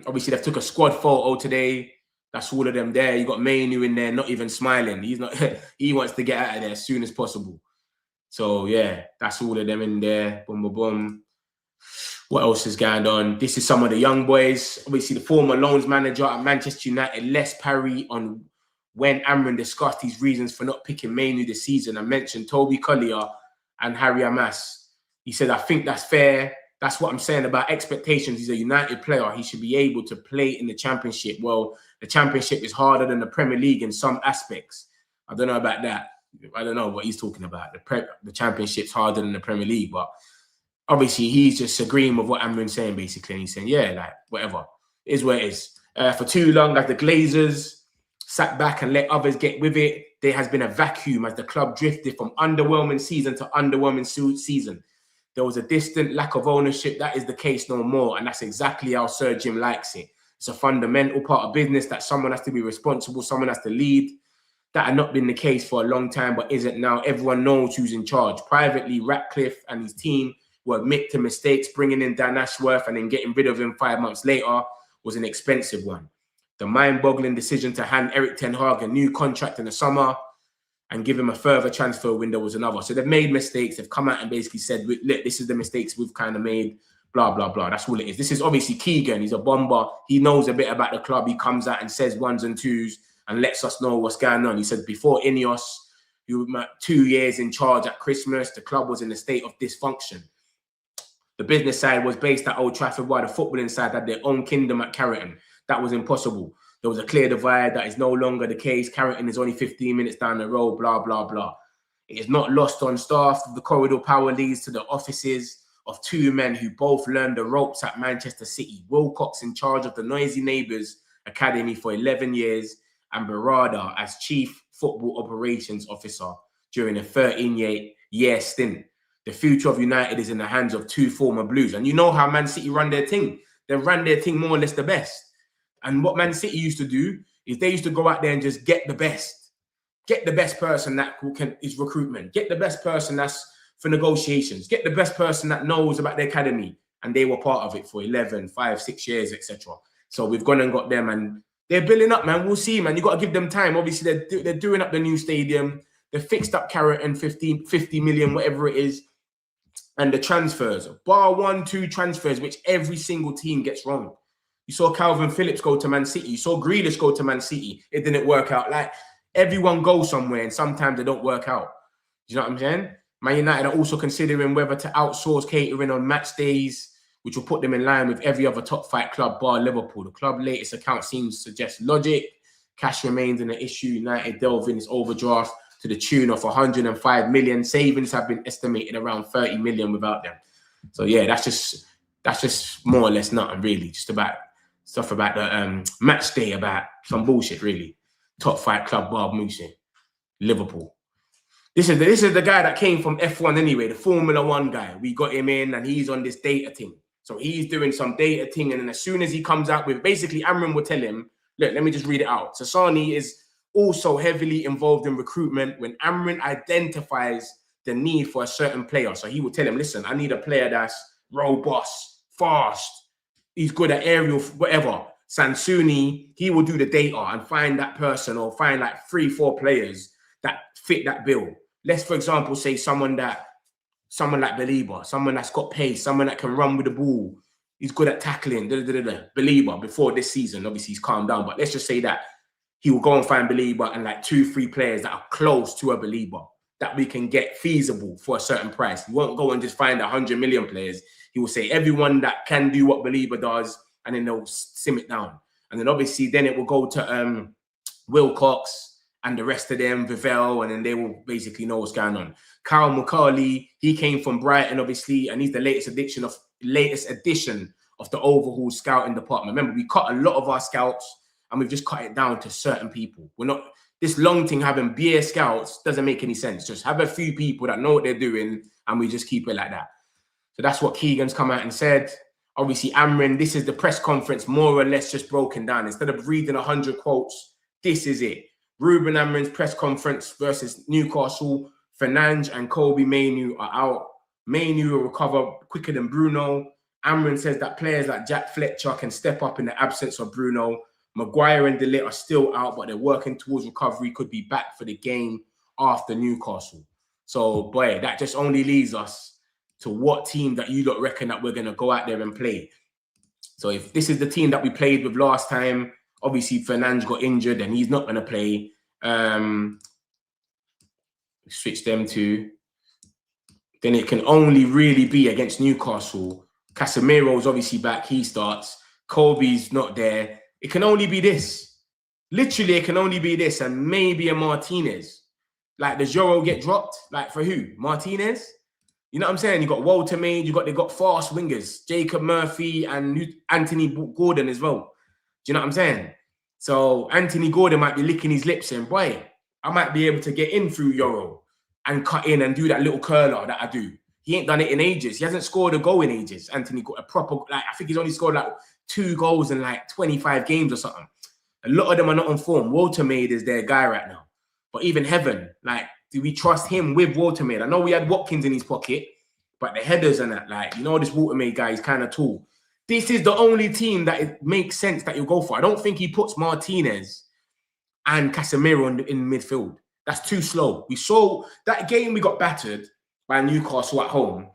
Obviously, they've took a squad photo today. That's all of them there. You got Mainu in there, not even smiling. He's not. He wants to get out of there as soon as possible. So yeah, that's all of them in there. Boom, boom, boom. What else is going on? This is some of the young boys. Obviously, the former loans manager at Manchester United, Les Parry, on when Amran discussed his reasons for not picking Mainu this season and mentioned Toby Collier and Harry Amas. He said, I think that's fair. That's what I'm saying about expectations. He's a United player. He should be able to play in the Championship. Well, the Championship is harder than the Premier League in some aspects. I don't know about that. I don't know what he's talking about. The Championship's harder than the Premier League, but obviously he's just agreeing with what Amrin's saying, basically. And he's saying, yeah, like, whatever. It is what it is. For too long, as the Glazers sat back and let others get with it, there has been a vacuum as the club drifted from underwhelming season to underwhelming season. There was a distant lack of ownership. That is the case no more. And that's exactly how Sir Jim likes it. It's a fundamental part of business that someone has to be responsible, someone has to lead. That had not been the case for a long time, but isn't now. Everyone knows who's in charge. Privately, Ratcliffe and his team will admit to mistakes. Bringing in Dan Ashworth and then getting rid of him 5 months later was an expensive one. The mind-boggling decision to hand Eric Ten Hag a new contract in the summer and give him a further transfer window was another. So they've made mistakes. They've come out and basically said, look, this is the mistakes we've kind of made, blah, blah, blah. That's all it is. This is obviously Keegan. He's a bomber. He knows a bit about the club. He comes out and says ones and twos and lets us know what's going on. He said before Ineos, who were 2 years in charge at Christmas, the club was in a state of dysfunction. The business side was based at Old Trafford, while the footballing side had their own kingdom at Carrington. That was impossible. There was a clear divide. That is no longer the case. Carrington is only 15 minutes down the road, blah, blah, blah. It is not lost on staff. The corridor power leads to the offices of two men who both learned the ropes at Manchester City. Wilcox in charge of the Noisy Neighbours Academy for 11 years and Barada as Chief Football Operations Officer during a 13-year stint. The future of United is in the hands of two former Blues. And you know how Man City run their thing. They ran their thing more or less the best. And what Man City used to do is they used to go out there and just get the best. Get the best person that is recruitment. Get the best person that's for negotiations. Get the best person that knows about the academy. And they were part of it for 11, 5, 6 years, etc. So we've gone and got them and they're building up, man. We'll see, man. You got to give them time. Obviously, they're doing up the new stadium. They fixed up Carrington, 50 million, whatever it is. And the transfers, bar 1, 2 transfers, which every single team gets wrong. You saw Calvin Phillips go to Man City. You saw Grealish go to Man City. It didn't work out. Like, everyone goes somewhere and sometimes they don't work out. Do you know what I'm saying? Man United are also considering whether to outsource catering on match days, which will put them in line with every other top 5 club bar Liverpool. The club latest account seems to suggest logic. Cash remains an issue. United delve in its overdraft to the tune of 105 million. Savings have been estimated around 30 million without them. So yeah, that's just more or less nothing really. Just about stuff about the match day, about some bullshit really. Top 5 club bar music. Liverpool. This is the guy that came from F1 anyway, the Formula 1 guy. We got him in and he's on this data thing. So he's doing some data thing, and then as soon as he comes out with, basically Amrin will tell him, look, let me just read it out. Sassani is also heavily involved in recruitment when Amrin identifies the need for a certain player. So he will tell him, listen, I need a player that's robust, fast, he's good at aerial, whatever. Sansuni, he will do the data and find that person or find like 3, 4 players that fit that bill. Let's, for example, say someone like Belieber, someone that's got pace, someone that can run with the ball. He's good at tackling, Belieber. Before this season, obviously he's calmed down, but let's just say that he will go and find Belieber and like 2, 3 players that are close to a Belieber that we can get feasible for a certain price. He won't go and just find 100 million players. He will say everyone that can do what Belieber does, and then they'll sim it down. And then obviously then it will go to Wilcox and the rest of them, Vivell, and then they will basically know what's going on. Kyle McCarley, he came from Brighton, obviously, and he's the latest addition of the overhaul scouting department. Remember, we cut a lot of our scouts and we've just cut it down to certain people. We're not, this long thing having beer scouts doesn't make any sense. Just have a few people that know what they're doing and we just keep it like that. So that's what Keegan's come out and said. Obviously, Amrin, this is the press conference more or less just broken down. Instead of reading 100 quotes, this is it. Ruben Amrin's press conference versus Newcastle. Fernandes and Kobe Mainoo are out. Mainoo will recover quicker than Bruno. Amrin says that players like Jack Fletcher can step up in the absence of Bruno. Maguire and De Ligt are still out, but they're working towards recovery, could be back for the game after Newcastle. So, boy, that just only leads us to what team that you lot reckon that we're going to go out there and play. So if this is the team that we played with last time, obviously Fernandes got injured and he's not going to play. Switch them to, then it can only really be against Newcastle. Casemiro's obviously back, he starts. Kobe's not there. It can only be this. Literally, it can only be this and maybe a Martinez. Like, does Joro get dropped? Like, for who? Martinez? You know what I'm saying? You got Walter Maid, they got fast wingers, Jacob Murphy and Anthony Gordon as well. Do you know what I'm saying? So Anthony Gordon might be licking his lips saying, boy, I might be able to get in through Euro and cut in and do that little curler that I do. He ain't done it in ages. He hasn't scored a goal in ages. Anthony got a proper, like, I think he's only scored like 2 goals in like 25 games or something. A lot of them are not on form. Walter Maid is their guy right now. But even Heaven, like, do we trust him with Walter Maid? I know we had Watkins in his pocket, but the headers and that, like, you know, this Walter Maid guy is kind of tall. This is the only team that it makes sense that you'll go for. I don't think he puts Martinez and Casemiro in midfield. That's too slow. We saw that game we got battered by Newcastle at home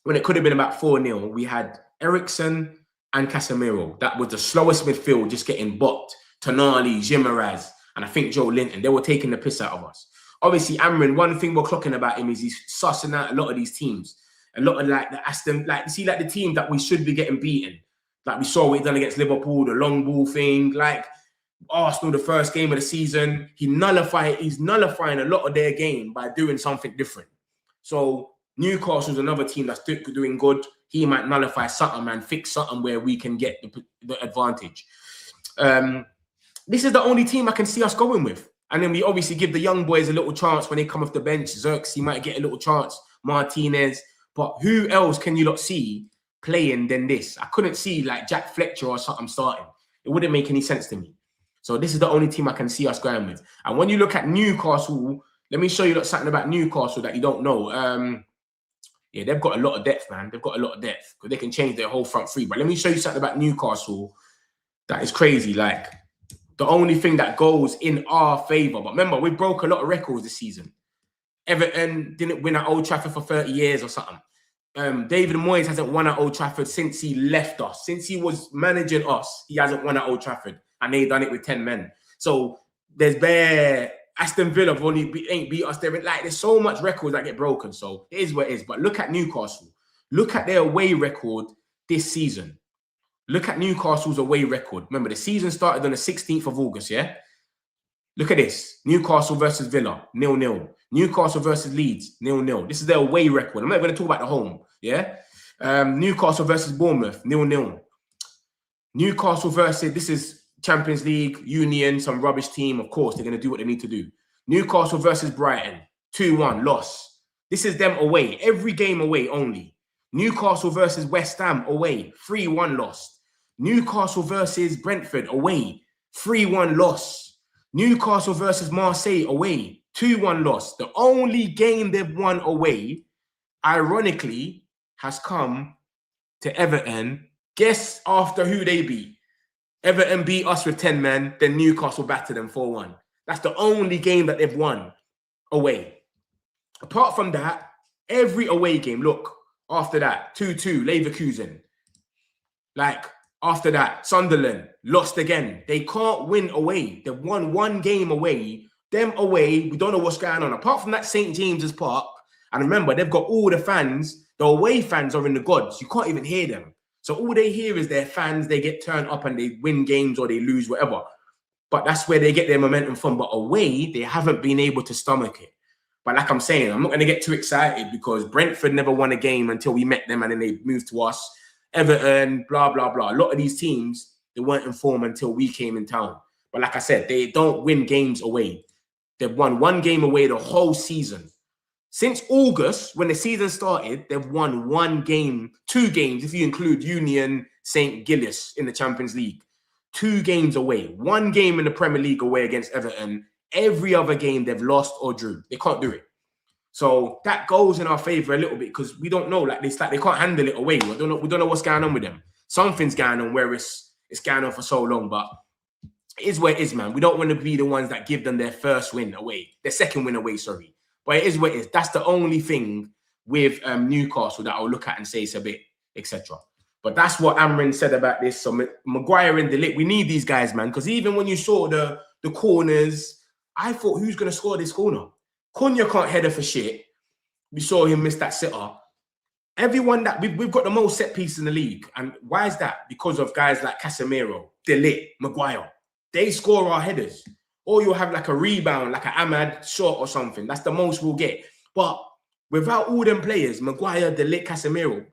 when it could have been about 4-0. We had Eriksen and Casemiro. That was the slowest midfield, just getting bopped. Tonali, Jimenez, and I think Joe Linton. They were taking the piss out of us. Obviously, Amrin, one thing we're clocking about him is he's sussing out a lot of these teams. A lot of like the Aston, like, see, like the team that we should be getting beaten. Like we saw what he done against Liverpool, the long ball thing, like Arsenal, the first game of the season. He's nullifying a lot of their game by doing something different. So Newcastle's another team that's doing good. He might nullify something and fix something where we can get the advantage. This is the only team I can see us going with. And then we obviously give the young boys a little chance when they come off the bench. Xerxes might get a little chance. Martinez. But who else can you not see playing than this? I couldn't see like Jack Fletcher or something starting. It wouldn't make any sense to me. So this is the only team I can see us going with. And when you look at Newcastle, let me show you something about Newcastle that you don't know. Yeah, they've got a lot of depth, man. They've got a lot of depth because they can change their whole front three. But let me show you something about Newcastle that is crazy. Like, the only thing that goes in our favour. But remember, we broke a lot of records this season. Everton didn't win at Old Trafford for 30 years or something. David Moyes hasn't won at Old Trafford since he left us. Since he was managing us, he hasn't won at Old Trafford. And they've done it with 10 men. So there's Aston Villa have ain't beat us. There's so much records that get broken. So it is what it is. But look at Newcastle. Look at their away record this season. Look at Newcastle's away record. Remember, the season started on the 16th of August, yeah? Look at this. Newcastle versus Villa, 0-0. Newcastle versus Leeds, 0-0. This is their away record. I'm not going to talk about the home, yeah? Newcastle versus Bournemouth, 0-0. Newcastle versus, this is Champions League, Union, some rubbish team. Of course, they're going to do what they need to do. Newcastle versus Brighton, 2-1, loss. This is them away. Every game away only. Newcastle versus West Ham, away, 3-1 loss. Newcastle versus Brentford, away, 3-1 loss. Newcastle versus Marseille, away, 2-1 loss. The only game they've won away, ironically, has come to Everton. Guess after who they beat. Everton beat us with 10 men, then Newcastle battered them 4-1. That's the only game that they've won away. Apart from that, every away game, look, after that, 2-2, Leverkusen. Like, after that, Sunderland lost again. They can't win away. They've won one game away. Them away, we don't know what's going on. Apart from that St. James's Park, and remember, they've got all the fans. The away fans are in the gods. You can't even hear them. So all they hear is their fans. They get turned up and they win games or they lose, whatever. But that's where they get their momentum from. But away, they haven't been able to stomach it. But like I'm saying, I'm not going to get too excited because Brentford never won a game until we met them and then they moved to us. Everton, blah, blah, blah. A lot of these teams, they weren't in form until we came in town. But like I said, they don't win games away. They've won one game away the whole season. Since August, when the season started, they've won one game, 2 games, if you include Union St. Gillis in the Champions League. 2 games away. 1 game in the Premier League away against Everton. Every other game they've lost or drew. They can't do it. So that goes in our favor a little bit because we don't know. Like it's like they can't handle it away. We don't know what's going on with them. Something's going on where it's going on for so long, but it is where it is, man. We don't want to be the ones that give them their first win away, their second win away, sorry. But it is what it is. That's the only thing with Newcastle that I'll look at and say it's a bit, etc. But that's what Amrin said about this. So Maguire and De Ligt, we need these guys, man. Because even when you saw the corners, I thought, who's going to score this corner? Cunha can't header for shit. We saw him miss that sitter. Everyone that we've got the most set pieces in the league. And why is that? Because of guys like Casemiro, De Ligt, Maguire. They score our headers. Or you'll have like a rebound, like an Ahmad shot or something. That's the most we'll get. But Without all them players, Maguire, De Ligt, Casemiro,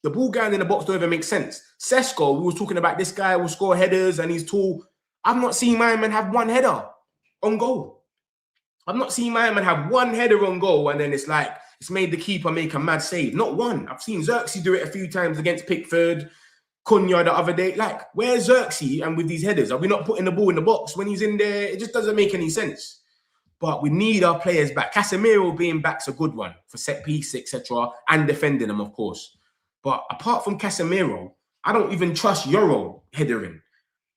the ball going in the box don't even make sense. Sesko, we was talking about this guy will score headers and he's tall. I've not seen my man have one header on goal. I've not seen my man have one header on goal and then it's like, it's made the keeper make a mad save. Not one. I've seen Xerxes do it a few times against Pickford, Cunha the other day. Like, where's Xerxes and with these headers? Are we not putting the ball in the box when he's in there? It just doesn't make any sense. But we need our players back. Casemiro being back's a good one for set piece, etc., and defending them, of course. But apart from Casemiro, I don't even trust Euro headering.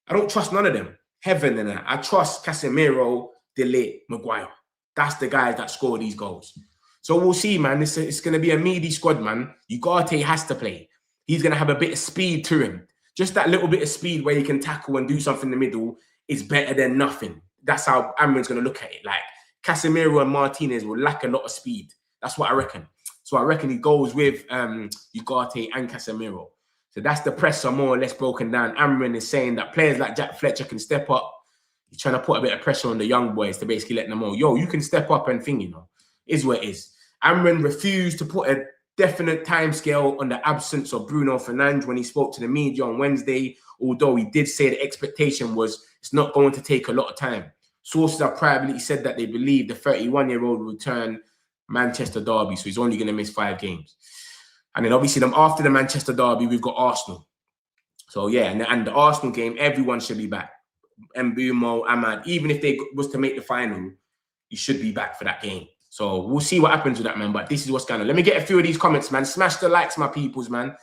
I don't trust none of them. Heaven and that. I trust Casemiro, De Ligt, Maguire. That's the guys that score these goals. So we'll see, man. It's going to be a meaty squad, man. Ugarte has to play. He's going to have a bit of speed to him. Just that little bit of speed where he can tackle and do something in the middle is better than nothing. That's how Amrin's going to look at it. Like, Casemiro and Martinez will lack a lot of speed. That's what I reckon. So I reckon he goes with Ugarte and Casemiro. So that's the presser more or less broken down. Amrin is saying that players like Jack Fletcher can step up. He's trying to put a bit of pressure on the young boys to basically let them know, yo, you can step up and thing, you know. Is what it is. Amrin refused to put a definite timescale on the absence of Bruno Fernandes when he spoke to the media on Wednesday, although he did say the expectation was it's not going to take a lot of time. Sources have privately said that they believe the 31-year-old will return Manchester derby, so he's only going to miss 5 games. And then obviously after the Manchester derby, we've got Arsenal. So yeah, and the Arsenal game, everyone should be back. Mbumo, Ahmad, even if they was to make the final, he should be back for that game. So we'll see what happens with that, man. But this is what's going on. Let me get a few of these comments, man. Smash the likes, my peoples, man.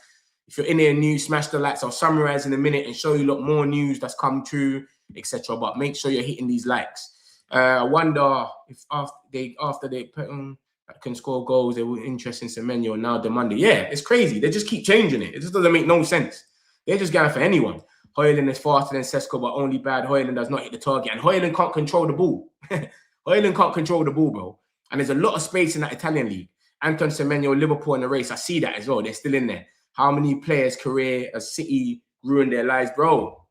If you're in here new, smash the likes. I'll summarize in a minute and show you a lot more news that's come true, etc. But make sure you're hitting these likes. I wonder if after they put on can score goals, they were interested in Semenyo and now Diomande. Yeah, it's crazy. They just keep changing it. It just doesn't make no sense. They're just going for anyone. Højlund is faster than Sesko, but only bad. Højlund does not hit the target. And Højlund can't control the ball. Højlund can't control the ball, bro. And there's a lot of space in that Italian league. Anton Semenyo, Liverpool in the race. I see that as well. They're still in there. How many players' career at City ruined their lives, bro?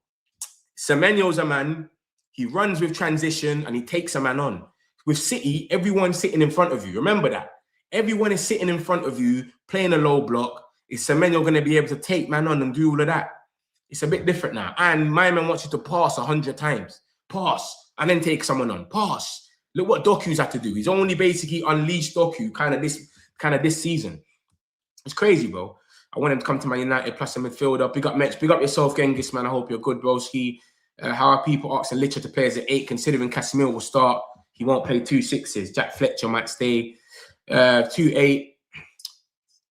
Semenyo's a man. He runs with transition and he takes a man on. With City, everyone's sitting in front of you. Remember that. Everyone is sitting in front of you, playing a low block. Is Semenyo going to be able to take man on and do all of that? It's a bit different now. And my man wants you to pass 100 times. Pass. And then take someone on. Pass. Look what Doku's had to do. He's only basically unleashed Doku kind of this season. It's crazy, bro. I want him to come to Man United plus a midfielder. Big up Mets. Big up yourself, Genghis, man. I hope you're good, broski. How are people asking Licher to play as an 8, considering Casemiro will start? He won't play 2 6s. Jack Fletcher might stay 2-8.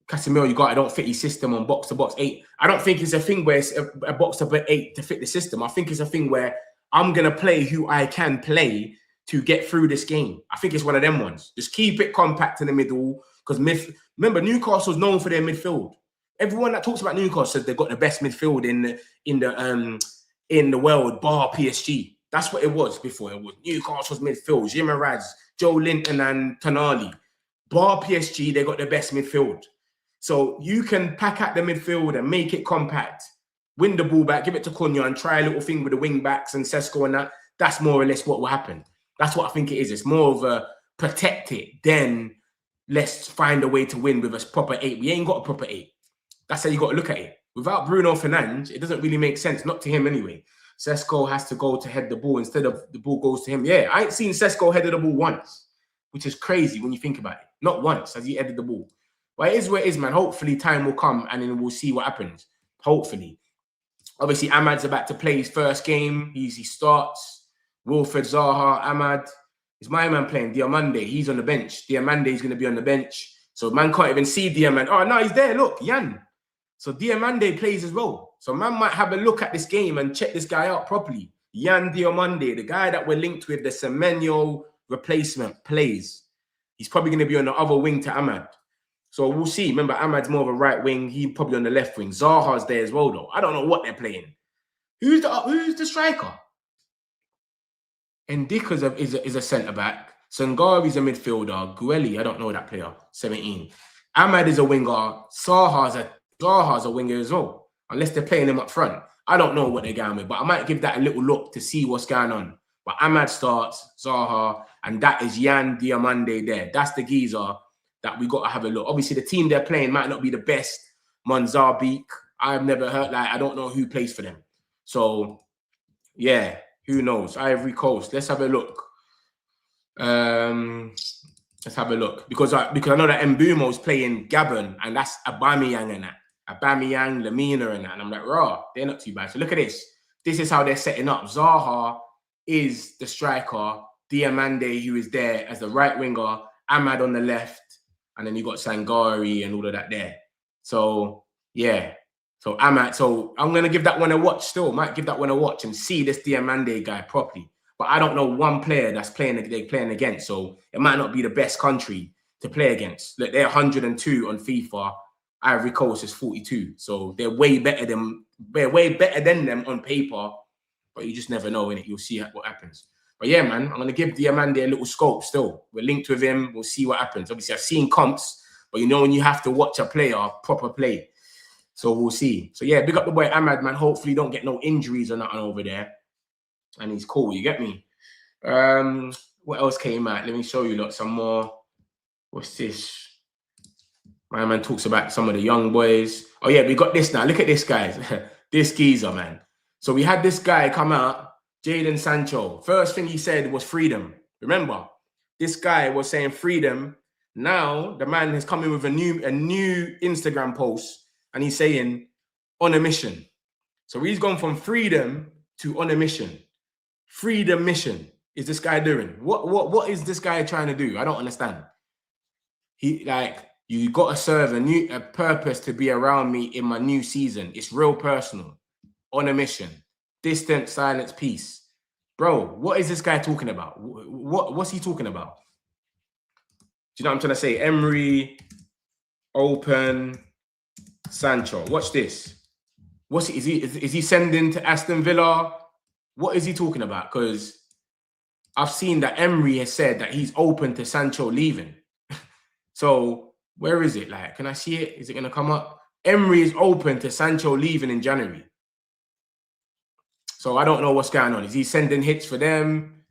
Casemiro, you got. I don't fit his system on box-to-box 8. I don't think it's a thing where it's a box-to-box 8 to fit the system. I think it's a thing where I'm going to play who I can play to get through this game. I think it's one of them ones. Just keep it compact in the middle. Because remember, Newcastle's known for their midfield. Everyone that talks about Newcastle says they've got the best midfield in the world, bar PSG. That's what it was before. It was Newcastle's midfield. Jim Raz, Joe Linton and Tonali. Bar PSG, they got the best midfield. So you can pack out the midfield and make it compact, win the ball back, give it to Cunha and try a little thing with the wing backs and Sesko and that. That's more or less what will happen. That's what I think it is. It's more of a protect it, then let's find a way to win with a proper 8. We ain't got a proper 8. That's how you got to look at it. Without Bruno Fernandes, it doesn't really make sense. Not to him anyway. Sesko has to go to head the ball instead of the ball goes to him. Yeah, I ain't seen Sesko headed the ball once, which is crazy when you think about it. Not once has he headed the ball. But it is what it is, man. Hopefully time will come and then we'll see what happens. Hopefully. Obviously, Ahmad's about to play his first game. He starts. Wilfred Zaha, Ahmad. It's my man playing. Diomande, he's on the bench. Diomande is going to be on the bench. So man can't even see Diomande. Oh, no, he's there. Look, Jan. So Diomande plays as well. So man might have a look at this game and check this guy out properly. Jan Diomande, the guy that we're linked with, the Semenyo replacement, plays. He's probably going to be on the other wing to Ahmad. So we'll see. Remember, Ahmad's more of a right wing. He's probably on the left wing. Zaha's there as well, though. I don't know what they're playing. Who's the striker? Ndika is a centre-back. Sangari's a midfielder. Gueli, I don't know that player, 17. Ahmad is a winger. Zaha's a winger as well, unless they're playing him up front. I don't know what they're going with, but I might give that a little look to see what's going on. But Ahmad starts, Zaha, and that is Jan Diomande there. That's the geezer that we got to have a look. Obviously, the team they're playing might not be the best. Mozambique, I've never heard, like, I don't know who plays for them. So, yeah, who knows? Ivory Coast, let's have a look. Let's have a look. Because I know that Mbumo's playing Gabon, and that's Aubameyang and that. Aubameyang, Lamina and that. And I'm like, raw, they're not too bad. So look at this. This is how they're setting up. Zaha is the striker. Diomande, who is there as the right winger. Ahmad on the left. And then you got Sangari and all of that there. So, yeah. So Ahmad, so I'm going to give that one a watch still. Might give that one a watch and see this Diomande guy properly. But I don't know one player that's they're playing against. So it might not be the best country to play against. Look, they're 102 on FIFA. Ivory Coast is 42. So they're way better than them on paper. But you just never know, innit? You'll see what happens. But yeah, man, I'm going to give Diomande a little scope still. We're linked with him. We'll see what happens. Obviously, I've seen comps, but you know when you have to watch a player proper play. So we'll see. So yeah, big up the boy Ahmad, man. Hopefully, don't get no injuries or nothing over there. And he's cool, you get me? What else came out? Let me show you lot some more. What's this? My man talks about some of the young boys. Oh yeah, we got this now. Look at this, guys. This geezer, man. So we had this guy come out. Jadon Sancho. First thing he said was freedom. Remember, this guy was saying freedom. Now the man has come in with a new Instagram post, and he's saying on a mission. So he's gone from freedom to on a mission. Freedom mission is this guy doing? What is this guy trying to do? I don't understand. He you got to serve a purpose to be around me in my new season. It's real personal. On a mission. Distant, silence, peace. Bro, what is this guy talking about? What's he talking about? Do you know what I'm trying to say? Emery, open, Sancho. Watch this. Is he sending to Aston Villa? What is he talking about? Because I've seen that Emery has said that he's open to Sancho leaving. So where is it? Like, can I see it? Is it going to come up? Emery is open to Sancho leaving in January. So I don't know what's going on. Is he sending hits for them?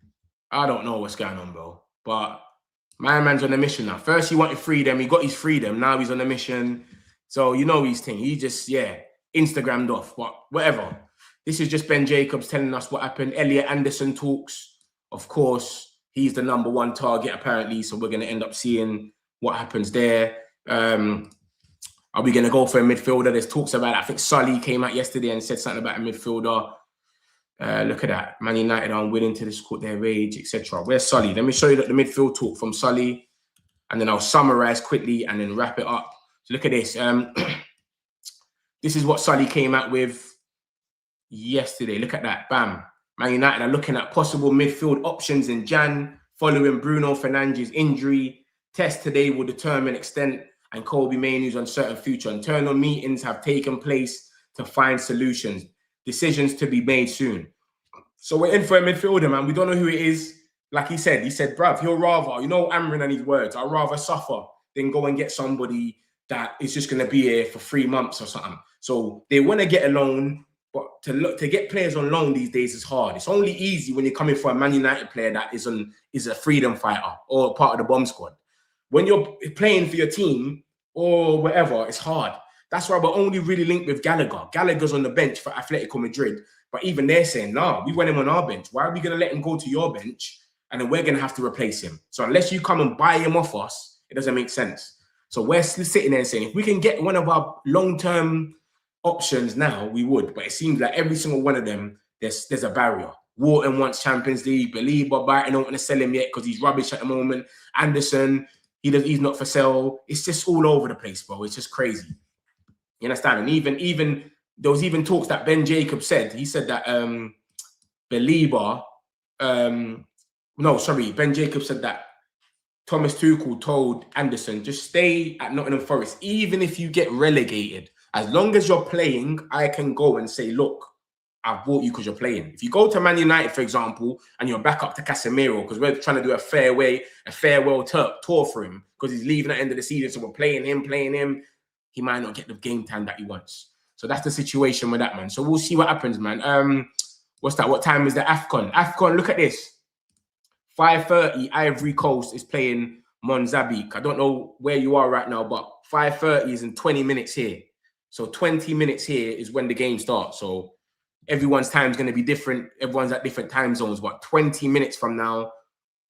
I don't know what's going on, bro. But my man's on a mission now. First he wanted freedom. He got his freedom. Now he's on a mission. So you know his thing. He just, Instagrammed off. But whatever. This is just Ben Jacobs telling us what happened. Elliot Anderson talks. Of course, he's the #1 target apparently. So we're going to end up seeing what happens there. Are we going to go for a midfielder? There's talks about it. I think Sully came out yesterday and said something about a midfielder. Look at that. Man United are unwilling to discuss their rage, etc. Where's Sully? Let me show you the midfield talk from Sully. And then I'll summarize quickly and then wrap it up. So look at this. This is what Sully came out with yesterday. Look at that. Bam. Man United are looking at possible midfield options in Jan following Bruno Fernandes' injury. Test today will determine extent and Kobe Mainoo's uncertain future. Internal meetings have taken place to find solutions. Decisions to be made soon. So we're in for a midfielder, man. We don't know who it is. Like he said, bruv, he'll rather, you know, Amrin and his words, I'd rather suffer than go and get somebody that is just going to be here for 3 months or something. So they want to get a loan, but to get players on loan these days is hard. It's only easy when you're coming for a Man United player that is a freedom fighter or part of the bomb squad. When you're playing for your team or whatever, it's hard. That's why we're only really linked with Gallagher. Gallagher's on the bench for Atletico Madrid. But even they're saying, nah, we want him on our bench. Why are we going to let him go to your bench? And then we're going to have to replace him. So unless you come and buy him off us, it doesn't make sense. So we're sitting there saying, if we can get one of our long-term options now, we would. But it seems like every single one of them, there's a barrier. Wharton wants Champions League. Belieber, Brighton don't want to sell him yet because he's rubbish at the moment. Anderson, he's not for sale. It's just all over the place, bro. It's just crazy. You understand? And even there was even talks that Ben Jacobs said. He said that Belieber, Ben Jacobs said that Thomas Tuchel told Anderson, just stay at Nottingham Forest. Even if you get relegated, as long as you're playing, I can go and say, look, I've bought you because you're playing. If you go to Man United, for example, and you're back up to Casemiro, because we're trying to do a farewell tour for him, because he's leaving at the end of the season, so we're playing him, he might not get the game time that he wants. So that's the situation with that, man. So we'll see what happens, man. What's that? What time is the AFCON? AFCON, look at this. 5:30, Ivory Coast is playing Monzabik. I don't know where you are right now, but 5:30 is in 20 minutes here. So 20 minutes here is when the game starts. So everyone's time is going to be different. Everyone's at different time zones, but 20 minutes from now,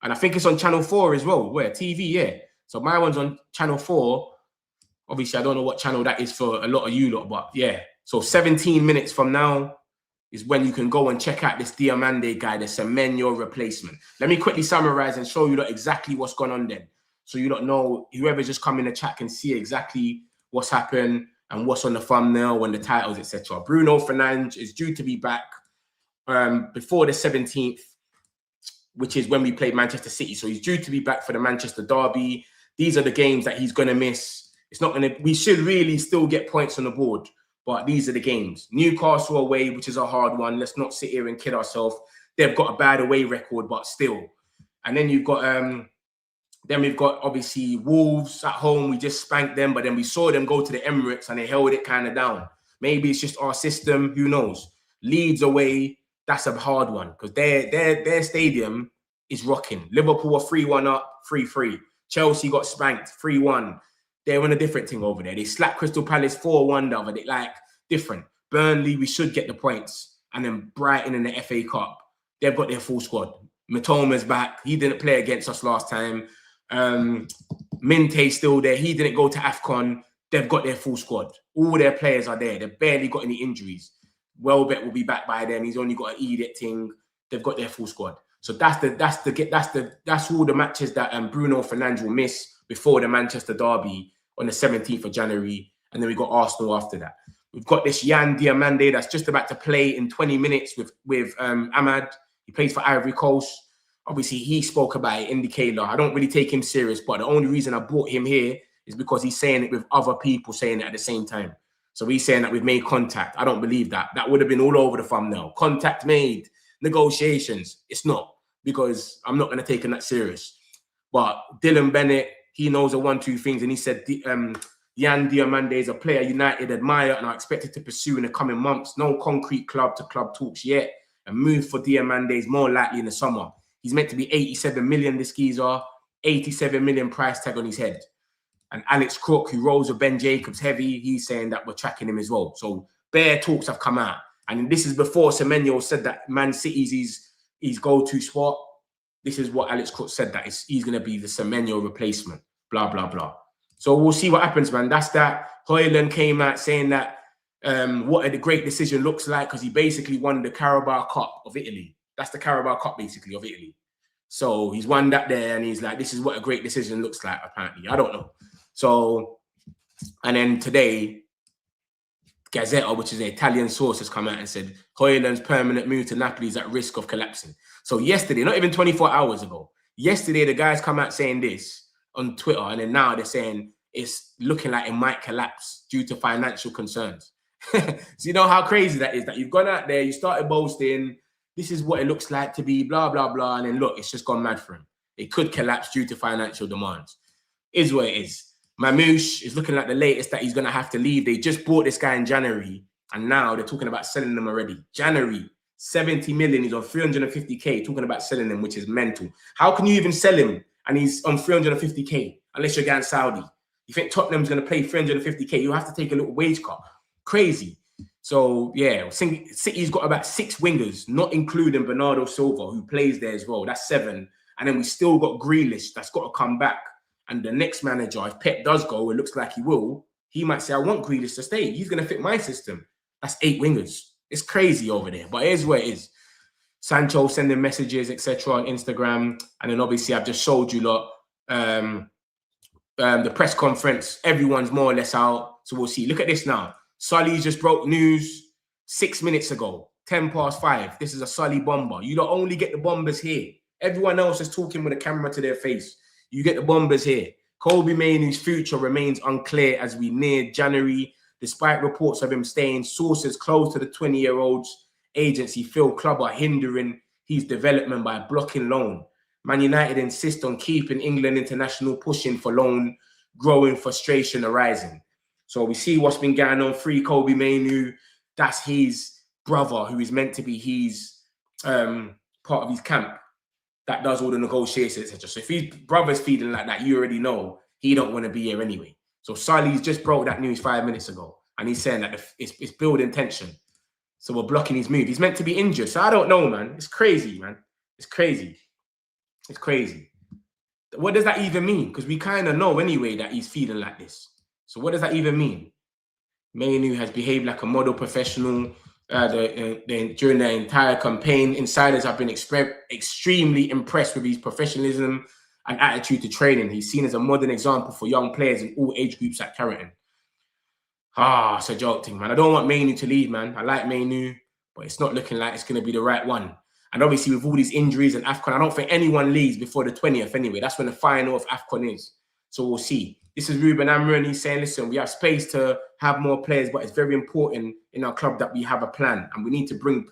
and I think it's on Channel 4 as well, where TV, yeah. So my one's on Channel 4. Obviously, I don't know what channel that is for a lot of you lot, but yeah. So 17 minutes from now is when you can go and check out this Diomande guy, the Semenyo replacement. Let me quickly summarize and show you lot exactly what's gone on then. So you don't know, whoever just come in the chat can see exactly what's happened and what's on the thumbnail and the titles, etc. Bruno Fernandes is due to be back before the 17th, which is when we played Manchester City. So he's due to be back for the Manchester derby. These are the games that he's going to miss. It's not going to, we should really still get points on the board, but these are the games. Newcastle away, which is a hard one. Let's not sit here and kid ourselves. They've got a bad away record, but still. And then you've got, then we've got obviously Wolves at home. We just spanked them, but then we saw them go to the Emirates and they held it kind of down. Maybe it's just our system. Who knows? Leeds away, that's a hard one because their stadium is rocking. Liverpool are 3-1 up, 3-3. Chelsea got spanked, 3-1. They're on a different thing over there. They slapped Crystal Palace 4-1 the other day, like different. Burnley, we should get the points. And then Brighton in the FA Cup, they've got their full squad. Matoma's back. He didn't play against us last time. Minte's still there. He didn't go to AFCON. They've got their full squad. All their players are there. They've barely got any injuries. Welbeck will be back by then. He's only got an edict thing. They've got their full squad. So that's all the matches that Bruno Fernandes will miss before the Manchester derby on the 17th of January. And then we've got Arsenal after that. We've got this Yan Diomande that's just about to play in 20 minutes with Ahmad. He plays for Ivory Coast. Obviously, he spoke about it in the Kayla. I don't really take him serious, but the only reason I brought him here is because he's saying it with other people saying it at the same time. So he's saying that we've made contact. I don't believe that. That would have been all over the thumbnail. Contact made, negotiations. It's not, because I'm not going to take him that serious. But Dylan Bennett, he knows the 1-2 things, and he said Yan Diomande is a player United admire and are expected to pursue in the coming months. No concrete club-to-club talks yet. A move for Diomande is more likely in the summer. He's meant to be 87 million, this geezer, 87 million price tag on his head. And Alex Crook, who rolls with Ben Jacobs heavy, he's saying that we're tracking him as well. So bare talks have come out. And this is before Semenyo said that Man City's his go-to spot. This is what Alex Crook said, that he's going to be the Semenyo replacement, blah, blah, blah. So we'll see what happens, man. That's that. Højlund came out saying that what a great decision looks like, because he basically won the Carabao Cup of Italy. That's the Carabao Cup, basically, of Italy. So he's won that there, and he's like, this is what a great decision looks like, apparently. I don't know. So, and then today, Gazzetta, which is an Italian source, has come out and said Højlund's permanent move to Napoli is at risk of collapsing. So yesterday, not even 24 hours ago, yesterday, the guys come out saying this on Twitter, and then now they're saying it's looking like it might collapse due to financial concerns. So you know how crazy that is, that you've gone out there, you started boasting, this is what it looks like to be, blah, blah, blah, and then look, it's just gone mad for him. It could collapse due to financial demands. Is what it is. Mamouche is looking like the latest that he's going to have to leave. They just bought this guy in January, and now they're talking about selling him already. January, 70 million. He's on 350K, talking about selling him, which is mental. How can you even sell him and he's on 350K unless you're going Saudi? You think Tottenham's going to pay 350K? You have to take a little wage cut. Crazy. So, yeah, City's got about 6 wingers, not including Bernardo Silva, who plays there as well. That's 7. And then we still got Grealish that's got to come back. And the next manager, if Pep does go, it looks like he will, he might say, I want Grealish to stay. He's going to fit my system. That's 8 wingers. It's crazy over there, but it is what it is. Sancho sending messages, etc. on Instagram. And then obviously I've just showed you lot the press conference. Everyone's more or less out. So we'll see. Look at this now. Sully just broke news 6 minutes ago, 5:10. This is a Sully bomber. You don't only get the bombers here. Everyone else is talking with a camera to their face. You get the bombers here. Kobe Mainoo's future remains unclear as we near January, despite reports of him staying. Sources close to the 20-year-old's agency feel club are hindering his development by blocking loan. Man United insist on keeping England international, pushing for loan, growing frustration arising. So we see what's been going on. Free Kobe Mainoo. That's his brother, who is meant to be his part of his camp. that does all the negotiations, etc. So if his brother's feeling like that, you already know he don't want to be here anyway. So Sully's just broke that news 5 minutes ago, and he's saying that it's building tension. So we're blocking his move. He's meant to be injured. So I don't know, man. It's crazy, man. It's crazy. It's crazy. What does that even mean? Because we kind of know anyway that he's feeling like this. So what does that even mean? Semenyo has behaved like a model professional during the entire campaign. Insiders have been extremely impressed with his professionalism and attitude to training. He's seen as a modern example for young players in all age groups at Carrington. It's a joke thing, man. I don't want Semenyo to leave, man. I like Semenyo, but it's not looking like it's going to be the right one. And obviously, with all these injuries and AFCON, I don't think anyone leaves before the 20th anyway. That's when the final of AFCON is. So we'll see. This is Ruben Amron. He's saying, listen, we have space to have more players, but it's very important in our club that we have a plan. And we need to bring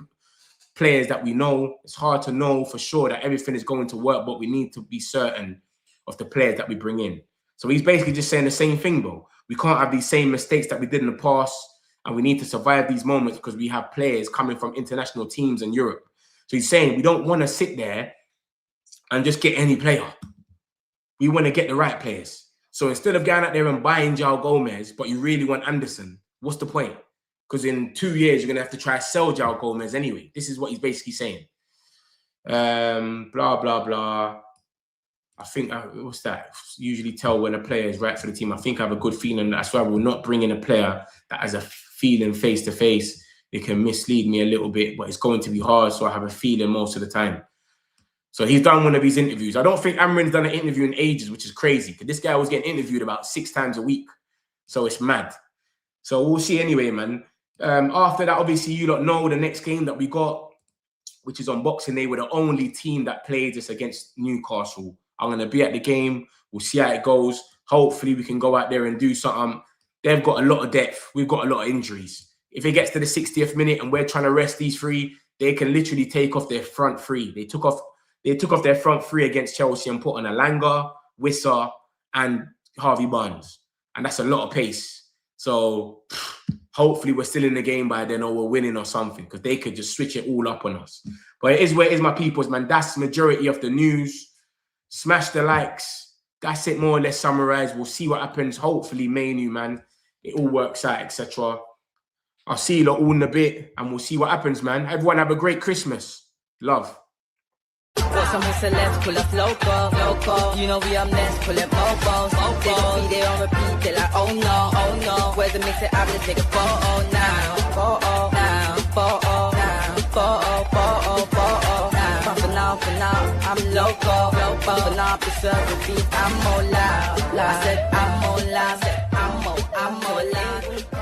players that we know. It's hard to know for sure that everything is going to work, but we need to be certain of the players that we bring in. So he's basically just saying the same thing, bro. We can't have these same mistakes that we did in the past, and we need to survive these moments because we have players coming from international teams in Europe. So he's saying we don't want to sit there and just get any player. We want to get the right players. So instead of going out there and buying João Gomez, but you really want Anderson, what's the point? Because in 2 years, you're going to have to try to sell João Gomez anyway. This is what he's basically saying. Blah, blah, blah. I think, what's that? Usually tell when a player is right for the team. I think I have a good feeling. That's why we'll not bring in a player that has a feeling face-to-face. It can mislead me a little bit, but it's going to be hard, so I have a feeling most of the time. So he's done one of his interviews. I don't think Amrin's done an interview in ages, which is crazy, because this guy was getting interviewed about 6 times a week. So it's mad. So we'll see anyway, man. After that, obviously, you lot know the next game that we got, which is on Boxing Day. We're the only team that plays us against Newcastle. I'm going to be at the game. We'll see how it goes. Hopefully, we can go out there and do something. They've got a lot of depth. We've got a lot of injuries. If it gets to the 60th minute and we're trying to rest these three, they can literally take off their front three. They took off their front three against Chelsea and put on Alanga, Wissa, and Harvey Barnes. And that's a lot of pace. So hopefully we're still in the game by then, or we're winning or something, because they could just switch it all up on us. But it is where it is, my peoples, man. That's the majority of the news. Smash the likes. That's it, more or less summarized. We'll see what happens. Hopefully, Semenyo, man, it all works out, etc. I'll see you lot all in a bit, and we'll see what happens, man. Everyone have a great Christmas. Love. Got some celebs, pull up local. You know we up next, pull up mobos. They don't be there on repeat, they're like, oh no. Where's the mix it up, let's take a photo now. Photo now. Bumping off, I'm local. Bumping off the server beat, I'm more loud. I said I'm more loud, I'm more loud.